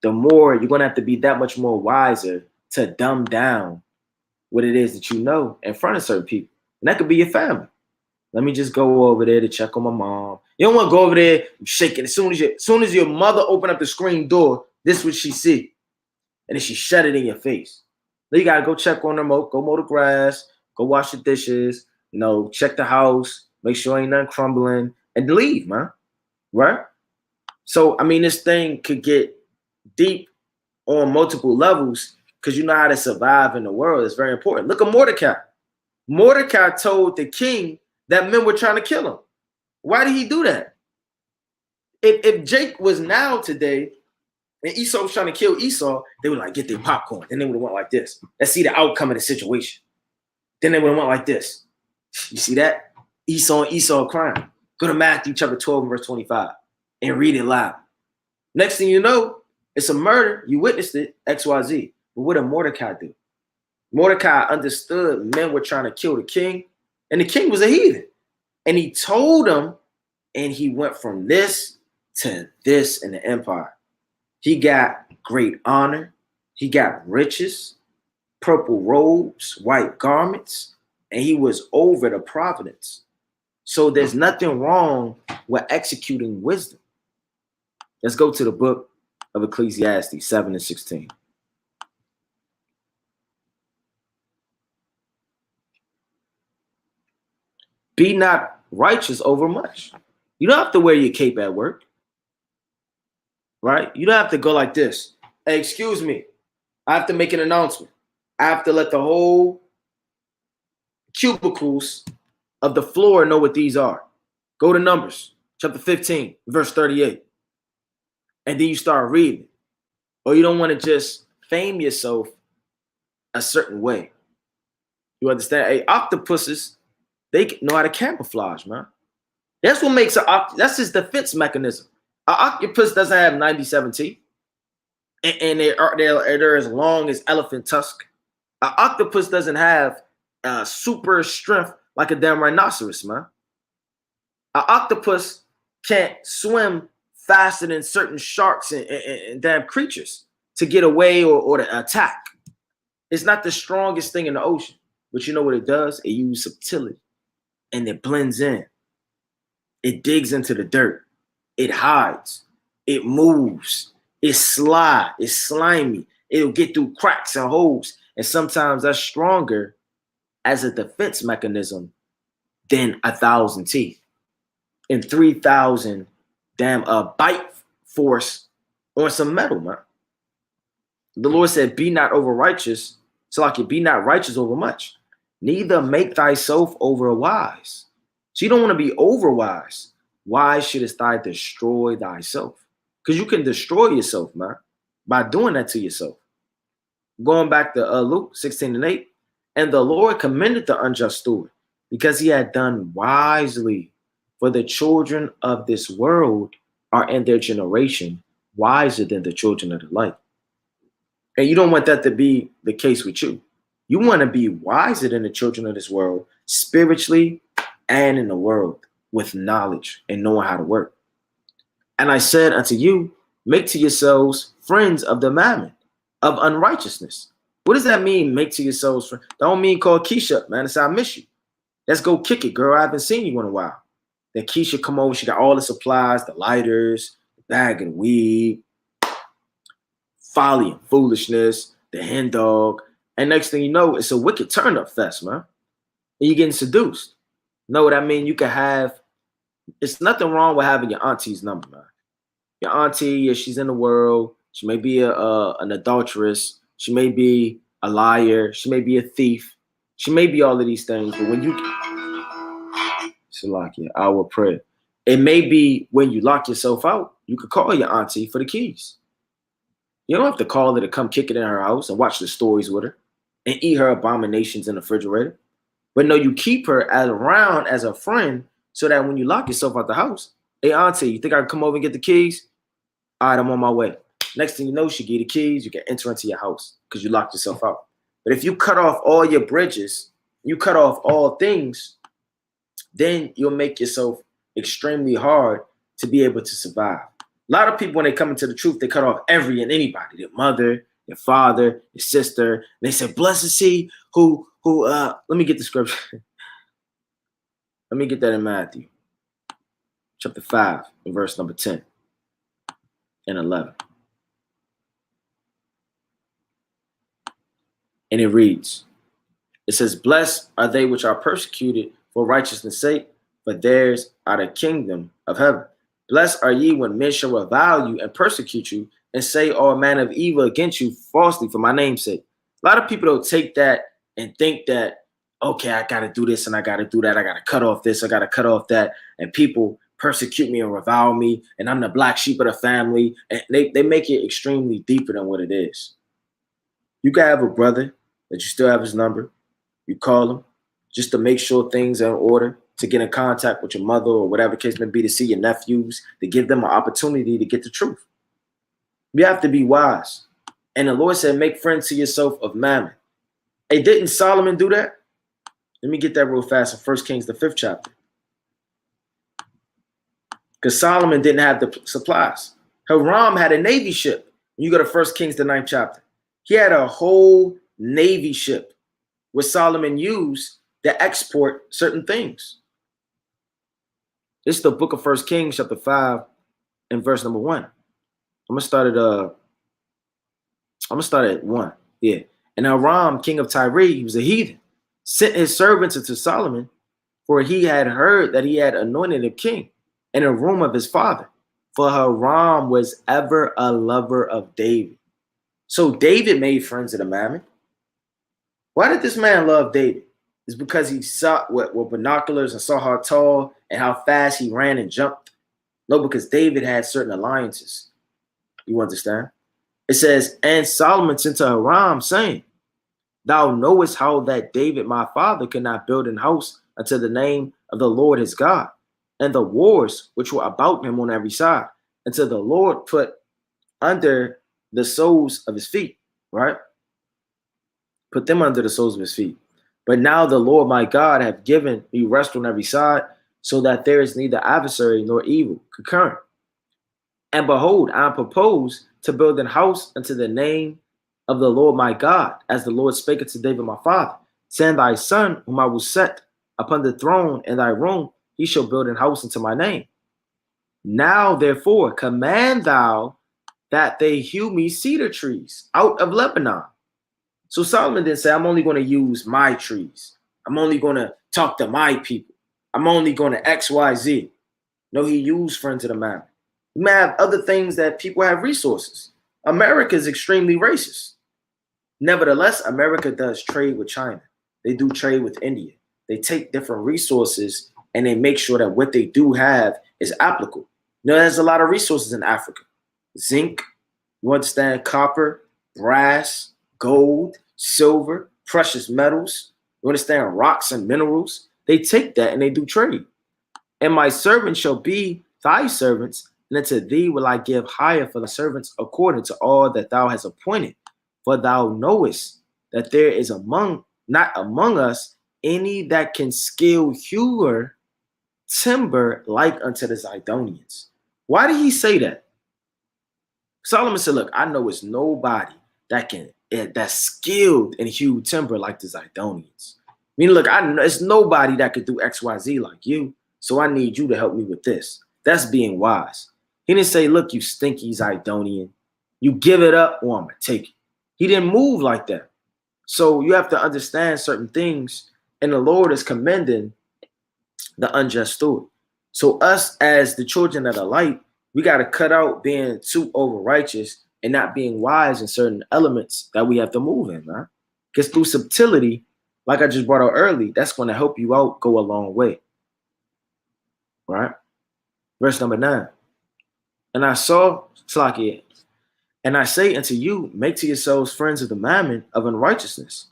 The more you're going to have to be that much more wiser to dumb down what it is that you know in front of certain people. And that could be your family. Let me just go over there to check on my mom. You don't want to go over there and shake it. As soon as your mother open up the screen door, this is what she see. And then she shut it in your face. Then you got to go check on her, go mow the grass, go wash the dishes, check the house, make sure ain't nothing crumbling, and leave, man. Right? So, I mean, this thing could get deep on multiple levels because you know how to survive in the world. It's very important. Look at Mordecai. Mordecai told the king that men were trying to kill him. Why did he do that? If Jake was now today and Esau was trying to kill Esau, they would like get their popcorn. Then they would have went like this. Let's see the outcome of the situation. Then they would have went like this. You see that? Esau and Esau crying. Go to Matthew chapter 12 and verse 25 and read it loud. Next thing you know, it's a murder. You witnessed it, XYZ. But what did Mordecai do? Mordecai understood men were trying to kill the king, and the king was a heathen. And he told him, and he went from this to this in the empire. He got great honor. He got riches, purple robes, white garments, and he was over the providence. So there's nothing wrong with executing wisdom. Let's go to the book of Ecclesiastes 7 and 16. Be not righteous over much. You don't have to wear your cape at work, right? You don't have to go like this. Hey, excuse me. I have to make an announcement. I have to let the whole cubicles of the floor know what these are. Go to Numbers chapter 15, verse 38. And then you start reading. Or you don't want to just fame yourself a certain way. You understand? Hey, octopuses, they know how to camouflage, man. That's what makes that's his defense mechanism. An octopus doesn't have 97 teeth. And they're as long as elephant tusk. An octopus doesn't have super strength like a damn rhinoceros, man. An octopus can't swim faster than certain sharks and damn creatures to get away or to attack. It's not the strongest thing in the ocean. But you know what it does? It uses subtlety. And it blends in. It digs into the dirt. It hides. It moves. It's sly. It's slimy. It'll get through cracks and holes. And sometimes that's stronger as a defense mechanism than 1,000 teeth and 3,000 damn bite force on some metal, man. The Lord said, be not over righteous. So like you be not righteous over much. Neither make thyself over wise. So you don't want to be over wise. Why shouldest thou destroy thyself? Because you can destroy yourself, man, by doing that to yourself. Going back to Luke 16 and 8. And the Lord commended the unjust steward because he had done wisely. For the children of this world are in their generation wiser than the children of the light. And you don't want that to be the case with you. You want to be wiser than the children of this world, spiritually and in the world, with knowledge and knowing how to work. And I said unto you, make to yourselves friends of the mammon, of unrighteousness. What does that mean, make to yourselves friends? That don't mean call Keisha, man. It's I miss you. Let's go kick it, girl. I haven't seen you in a while. Then Keisha come over. She got all the supplies, the lighters, the bag of weed, folly and foolishness, the hen dog. And next thing you know, it's a wicked turn-up fest, man. And you're getting seduced. Know what I mean? You can have, it's nothing wrong with having your auntie's number, man. Your auntie, yeah, she's in the world. She may be an adulteress. She may be a liar. She may be a thief. She may be all of these things. But when you, Salakia, our prayer. It may be when you lock yourself out, you could call your auntie for the keys. You don't have to call her to come kick it in her house and watch the stories with her and eat her abominations in the refrigerator. But no, you keep her around as a friend so that when you lock yourself out the house, hey, auntie, you think I can come over and get the keys? All right, I'm on my way. Next thing you know, she give you the keys, you can enter into your house because you locked yourself out. But if you cut off all your bridges, you cut off all things, then you'll make yourself extremely hard to be able to survive. A lot of people, when they come into the truth, they cut off every and anybody, their mother, their father, their sister. And they say, blessed is he who, let me get the scripture. Let me get that in Matthew chapter 5 and verse number 10 and 11. And it reads, it says, blessed are they which are persecuted for righteousness' sake, for theirs are the kingdom of heaven. Blessed are ye when men shall revile you and persecute you and say all manner of evil against you falsely for my name's sake. A lot of people don't take that and think that, okay, I got to do this and I got to do that. I got to cut off this. I got to cut off that. And people persecute me and revile me. And I'm the black sheep of the family. And they make it extremely deeper than what it is. You can have a brother that you still have his number. You call him just to make sure things are in order, to get in contact with your mother or whatever the case may be, to see your nephews, to give them an opportunity to get the truth. You have to be wise. And the Lord said, make friends to yourself of mammon. Hey, didn't Solomon do that? Let me get that real fast in 1 Kings, the 5th chapter. Because Solomon didn't have the supplies. Hiram had a navy ship. When you go to 1 Kings, the 9th chapter. He had a whole navy ship where Solomon used to export certain things. This is the book of 1 Kings, chapter 5, and verse number 1. I'm gonna start at 1. Yeah. And Hiram, king of Tyre, he was a heathen, sent his servants unto Solomon, for he had heard that he had anointed him king in a room of his father. For Hiram was ever a lover of David. So David made friends of the mammon. Why did this man love David? It's because he saw with binoculars and saw how tall and how fast he ran and jumped. No, because David had certain alliances. You understand? It says, and Solomon sent to Hiram, saying, thou knowest how that David my father could not build an house unto the name of the Lord his God, and the wars which were about him on every side, until the Lord put under the soles of his feet, right? Put them under the soles of his feet. But now the Lord my God hath given me rest on every side, so that there is neither adversary nor evil concurrent. And behold, I propose to build an house unto the name of the Lord my God, as the Lord spake unto David my father, saying, thy son, whom I will set upon the throne in thy room, he shall build an house unto my name. Now therefore command thou that they hew me cedar trees out of Lebanon. So Solomon didn't say, I'm only going to use my trees. I'm only going to talk to my people. I'm only going to X, Y, Z. No, he used friends of the mammon. You may have other things that people have resources. America is extremely racist. Nevertheless, America does trade with China. They do trade with India. They take different resources and they make sure that what they do have is applicable. You know, there's a lot of resources in Africa. Zinc, you understand, copper, brass, gold, silver, precious metals, you understand, rocks and minerals. They take that and they do trade. And my servants shall be thy servants, and unto thee will I give hire for the servants according to all that thou hast appointed. For thou knowest that there is not among us any that can skill hewer timber like unto the Zidonians. Why did he say that? Solomon said, look, I know it's nobody that's skilled in hew timber like the Zidonians. I mean, look, I know it's nobody that could do XYZ like you. So I need you to help me with this. That's being wise. He didn't say, look, you stinky Zidonian, you give it up or I'm going to take it. He didn't move like that. So you have to understand certain things, and the Lord is commending the unjust steward. So us as the children of the light, we got to cut out being too over righteous and not being wise in certain elements that we have to move in, man. Because through subtlety, like I just brought out early, that's going to help you out go a long way. Right? Verse number 9. And I saw, Slakia, and I say unto you, make to yourselves friends of the mammon of unrighteousness,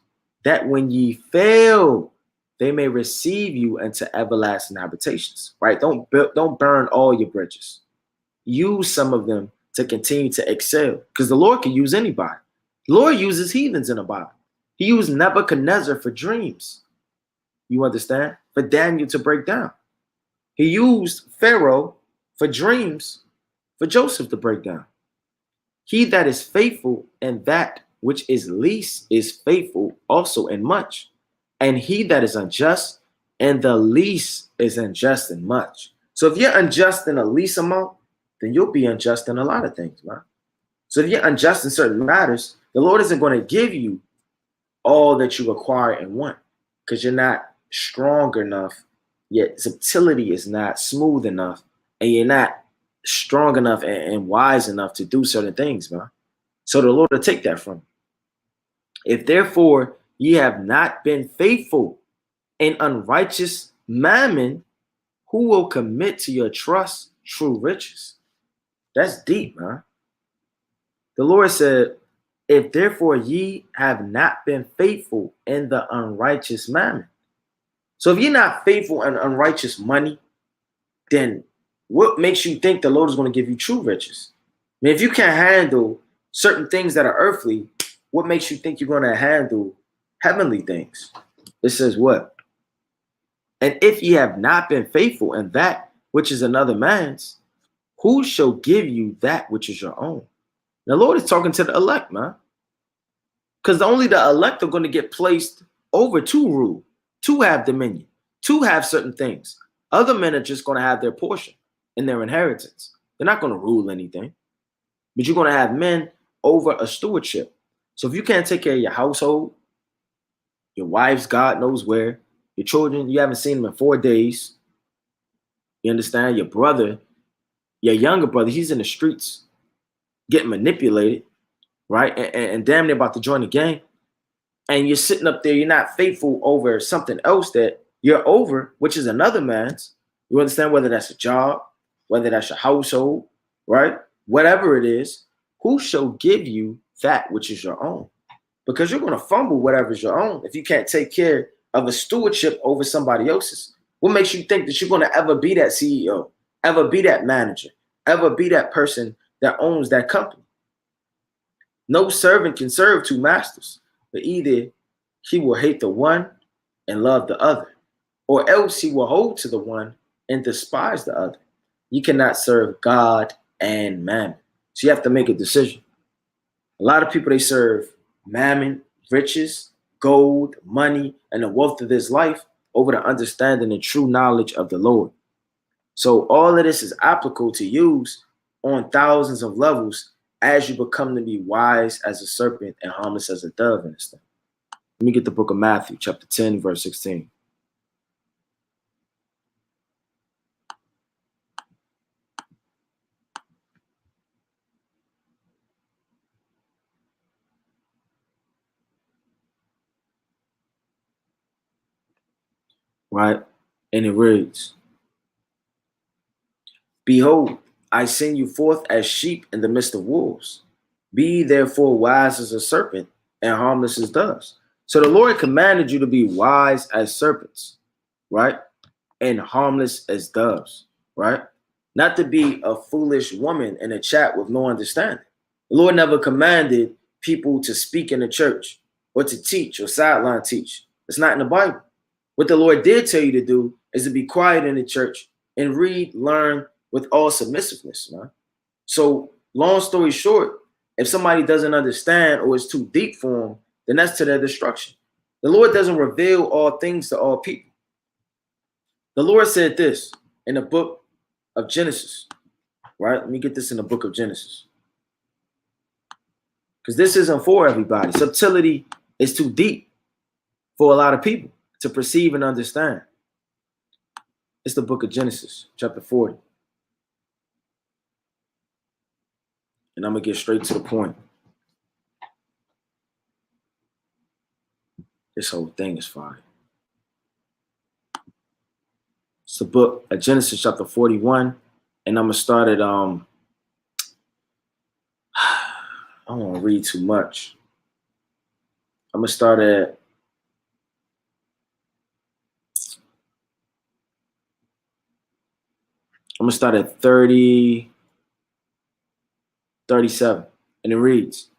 that when ye fail, they may receive you into everlasting habitations. Right? Don't burn all your bridges. Use some of them to continue to excel, because the Lord can use anybody. The Lord uses heathens in the Bible. He used Nebuchadnezzar for dreams. You understand? For Daniel to break down. He used Pharaoh for dreams for Joseph to break down. He that is faithful in that which is least is faithful also in much. And he that is unjust in the least is unjust in much. So if you're unjust in the least amount, then you'll be unjust in a lot of things, man. So if you're unjust in certain matters, the Lord isn't going to give you all that you require and want, because you're not strong enough, yet subtlety is not smooth enough, and you're not strong enough and wise enough to do certain things, man. So the Lord will take that from you. If therefore ye have not been faithful in unrighteous mammon, who will commit to your trust true riches? That's deep, man. The Lord said, if therefore ye have not been faithful in the unrighteous mammon. So if you're not faithful in unrighteous money, then what makes you think the Lord is going to give you true riches? I mean, if you can't handle certain things that are earthly, what makes you think you're going to handle heavenly things? It says what? And if ye have not been faithful in that which is another man's, who shall give you that which is your own? The Lord is talking to the elect, man. Because only the elect are going to get placed over to rule, to have dominion, to have certain things. Other men are just going to have their portion in their inheritance. They're not going to rule anything. But you're going to have men over a stewardship. So if you can't take care of your household, your wife's God knows where, your children, you haven't seen them in 4 days. You understand? Your brother, your younger brother, he's in the streets getting manipulated, right? And damn near about to join the gang. And you're sitting up there, you're not faithful over something else that you're over, which is another man's. You understand? Whether that's a job, whether that's your household, right? Whatever it is, who shall give you that which is your own? Because you're going to fumble whatever's your own if you can't take care of a stewardship over somebody else's. What makes you think that you're going to ever be that CEO, ever be that manager, ever be that person that owns that company? No servant can serve two masters, but either he will hate the one and love the other, or else he will hold to the one and despise the other. You cannot serve God and mammon. So you have to make a decision. A lot of people, they serve mammon, riches, gold, money, and the wealth of this life over the understanding and true knowledge of the Lord. So all of this is applicable to use on thousands of levels as you become to be wise as a serpent and harmless as a dove in this thing. Let me get the book of Matthew, chapter 10, verse 16. Right? And it reads, behold, I send you forth as sheep in the midst of wolves. Be therefore wise as a serpent and harmless as doves. So the Lord commanded you to be wise as serpents, right? And harmless as doves, right? Not to be a foolish woman in a chat with no understanding. The Lord never commanded people to speak in the church or to teach or sideline teach. It's not in the Bible. What the Lord did tell you to do is to be quiet in the church and read, learn with all submissiveness, man. So long story short, if somebody doesn't understand or it's too deep for them, then that's to their destruction. The Lord doesn't reveal all things to all people. The Lord said this in the book of Genesis, right? Let me get this in the book of Genesis. Because this isn't for everybody. Subtlety is too deep for a lot of people to perceive and understand. It's the book of Genesis, chapter 40. And I'm going to get straight to the point. This whole thing is fine. It's the book of Genesis, chapter 41. And I'm going to start at, I don't want to read too much. I'm going to start at, I'm going to start at 37. And it reads,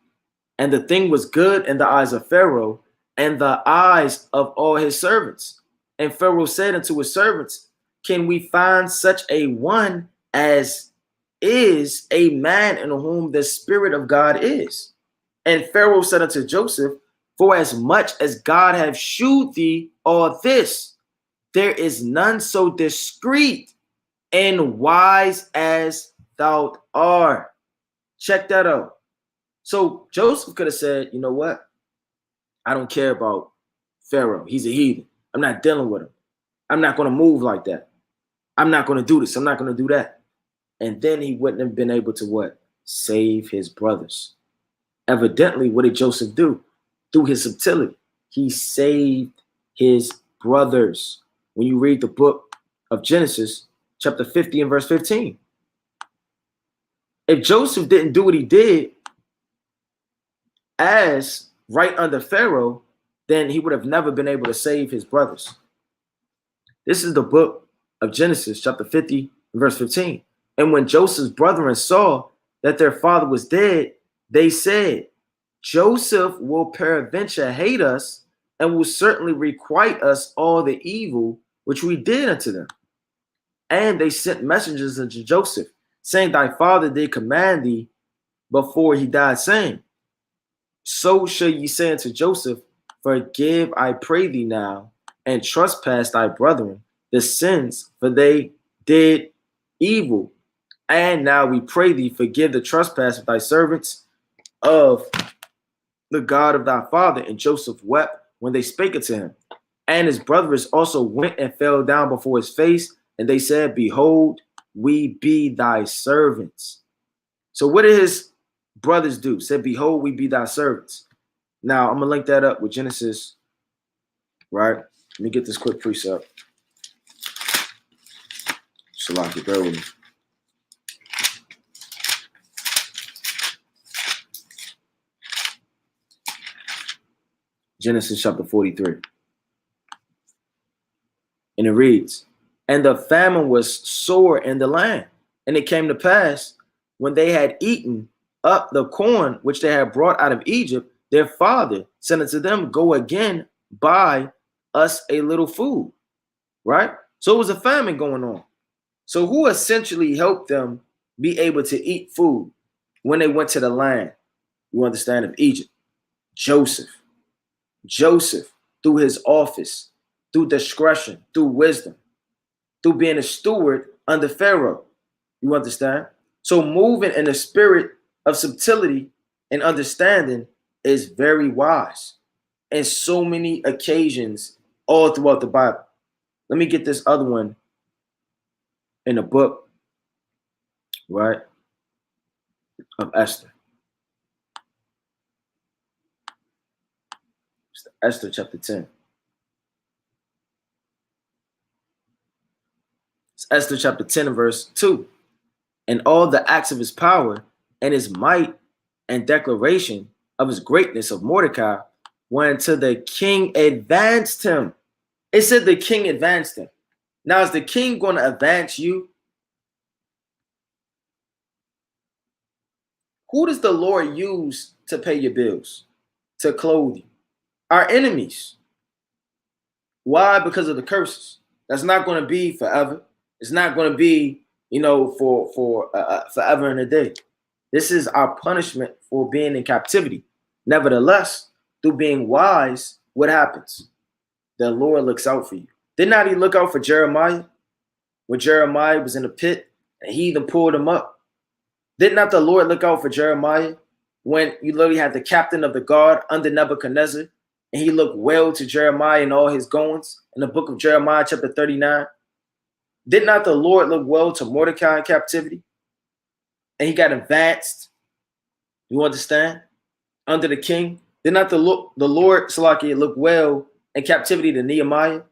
and the thing was good in the eyes of Pharaoh and the eyes of all his servants. And Pharaoh said unto his servants, can we find such a one as is a man in whom the Spirit of God is? And Pharaoh said unto Joseph, for as much as God hath shewed thee all this, there is none so discreet and wise as thou art. Check that out. So Joseph could have said, you know what? I don't care about Pharaoh. He's a heathen. I'm not dealing with him. I'm not going to move like that. I'm not going to do this. I'm not going to do that. And then he wouldn't have been able to what? Save his brothers. Evidently, what did Joseph do? through his subtlety. He saved his brothers. When you read the book of Genesis, chapter 50 and verse 15. If Joseph didn't do what he did as right under Pharaoh, then he would have never been able to save his brothers. This is the book of Genesis, chapter 50 and verse 15. And when Joseph's brethren saw that their father was dead, they said, Joseph will peradventure hate us and will certainly requite us all the evil which we did unto them. And they sent messengers unto Joseph, saying, thy father did command thee before he died, saying, so shall ye say unto Joseph, forgive, I pray thee now, and trespass thy brethren the sins, for they did evil. And now we pray thee, forgive the trespass of thy servants of the God of thy father. And Joseph wept when they spake unto him. And his brothers also went and fell down before his face, and they said, behold, we be thy servants. So what did his brothers do? Said, behold, we be thy servants. Now I'm gonna link that up with Genesis, right? Let me get this quick precept. Shalaki, bear with me. Genesis chapter 43. And it reads, and the famine was sore in the land. And it came to pass, when they had eaten up the corn which they had brought out of Egypt, their father said unto them, go again, buy us a little food. Right? So it was a famine going on. So who essentially helped them be able to eat food when they went to the land, you understand, of Egypt? Joseph. Joseph, through his office, through discretion, through wisdom, through being a steward under Pharaoh. You understand? So moving in the spirit of subtlety and understanding is very wise. And so many occasions all throughout the Bible. Let me get this other one in the book, right, of Esther. It's Esther chapter 10. It's Esther chapter 10 and verse 2. And all the acts of his power and his might and declaration of his greatness of Mordecai, whereunto the king advanced him. It said the king advanced him. Now, is the king going to advance you? Who does the Lord use to pay your bills, to clothe you? Our enemies. Why? Because of the curses. That's not going to be forever. It's not going to be, for forever and a day. This is our punishment for being in captivity. Nevertheless, through being wise, what happens? The Lord looks out for you. Did not he look out for Jeremiah when Jeremiah was in the pit and he even pulled him up? Did not the Lord look out for Jeremiah when you literally had the captain of the guard under Nebuchadnezzar and he looked well to Jeremiah and all his goings in the book of Jeremiah chapter 39? Did not the Lord look well to Mordecai in captivity? And he got advanced, you understand, under the king. Did not the Lord, Salakia, look well in captivity to Nehemiah,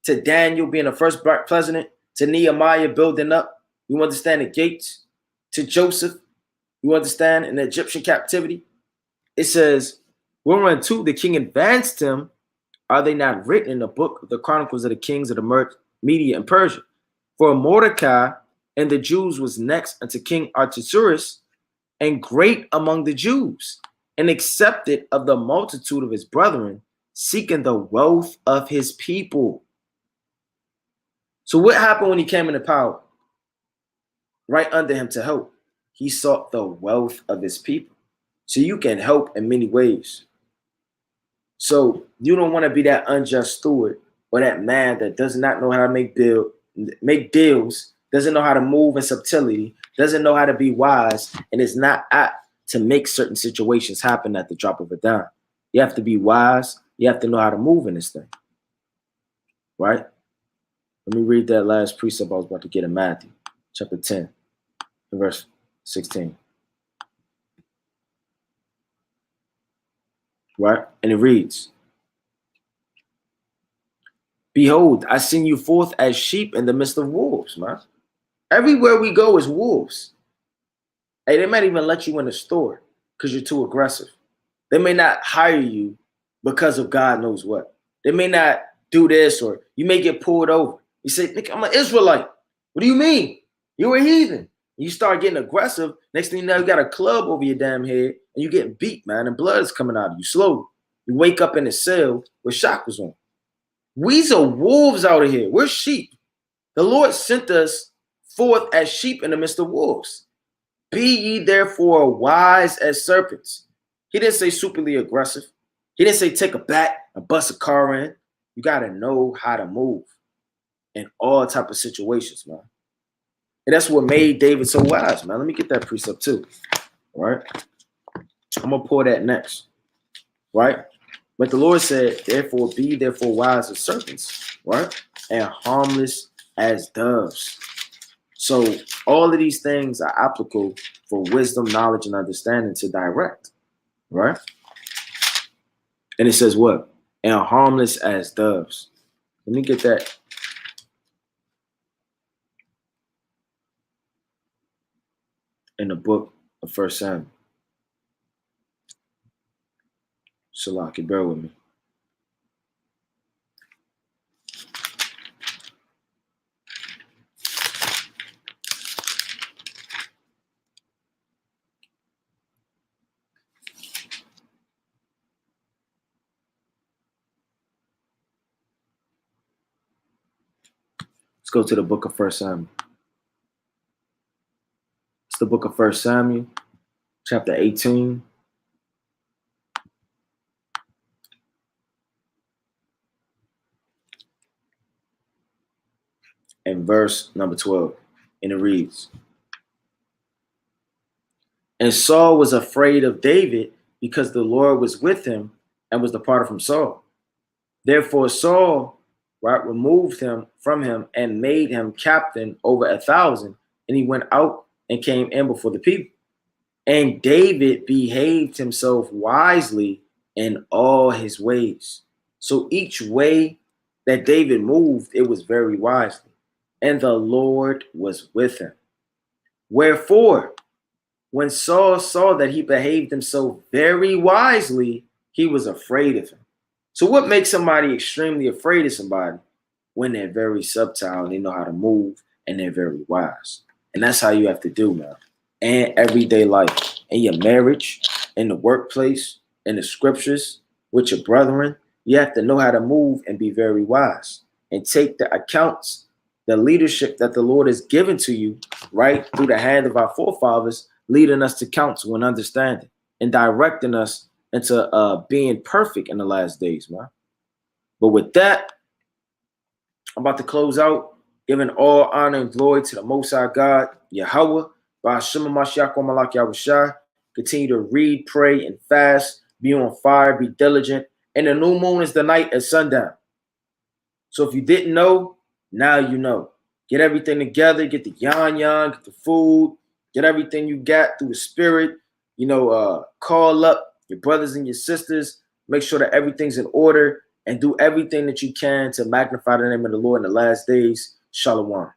to Daniel being the first black president, to Nehemiah building up, you understand, the gates, to Joseph, you understand, in the Egyptian captivity? It says, whereunto the king advanced him, are they not written in the book of the Chronicles of the Kings of the Media and Persia? For Mordecai and the Jews was next unto King Artaxerxes, and great among the Jews, and accepted of the multitude of his brethren, seeking the wealth of his people. So what happened when he came into power? Right under him to help. He sought the wealth of his people. So you can help in many ways. So you don't want to be that unjust steward or that man that does not know how to make deals, doesn't know how to move in subtlety, doesn't know how to be wise, and is not apt to make certain situations happen at the drop of a dime. You have to be wise. You have to know how to move in this thing. Right? Let me read that last precept I was about to get in Matthew, chapter 10, verse 16. right? And it reads, behold, I send you forth as sheep in the midst of wolves, man. Everywhere we go is wolves. Hey, they might even let you in the store because you're too aggressive. They may not hire you because of God knows what. They may not do this, or you may get pulled over. You say, Nick, I'm an Israelite. What do you mean? You're a heathen. You start getting aggressive. Next thing you know, you got a club over your damn head and you're getting beat, man, and blood is coming out of you slowly. You wake up in a cell with shackles on. We's are wolves out of here. We're sheep. The Lord sent us forth as sheep in the midst of wolves. Be ye therefore wise as serpents. He didn't say superly aggressive. He didn't say take a bat and bust a car in. You got to know how to move in all type of situations, man. And that's what made David so wise, man. Let me get that precept too. All right. I'm going to pour that next. Right. But the Lord said, therefore be therefore wise as serpents, right? And harmless as doves. So all of these things are applicable for wisdom, knowledge, and understanding to direct, right? And it says what? And harmless as doves. Let me get that. In the book of 1 Samuel. Salaki, bear with me. Let's go to the book of 1 Samuel. It's the book of 1 Samuel, chapter 18. And verse number 12. And it reads, and Saul was afraid of David because the Lord was with him and was departed from Saul. Therefore Saul, right, removed him from him and made him captain over 1,000. And he went out and came in before the people. And David behaved himself wisely in all his ways. So each way that David moved, it was very wisely. And the Lord was with him. Wherefore, when Saul saw that he behaved himself very wisely, he was afraid of him. So what makes somebody extremely afraid of somebody? When they're very subtle, they know how to move, and they're very wise. And that's how you have to do, man. And everyday life, in your marriage, in the workplace, in the scriptures, with your brethren, you have to know how to move and be very wise. And take the accounts, the leadership that the Lord has given to you, right, through the hand of our forefathers, leading us to counsel and understanding and directing us into being perfect in the last days, man. But with that, I'm about to close out, giving all honor and glory to the Most High God, Yahweh, by Shema Mashiach Malak Yahushua. Continue to read, pray, and fast. Be on fire, be diligent. And the new moon is the night at sundown. So if you didn't know, now you know. Get everything together, get the yan, get the food, get everything you got through the spirit. Call up your brothers and your sisters. Make sure that everything's in order and do everything that you can to magnify the name of the Lord in the last days. Shalom.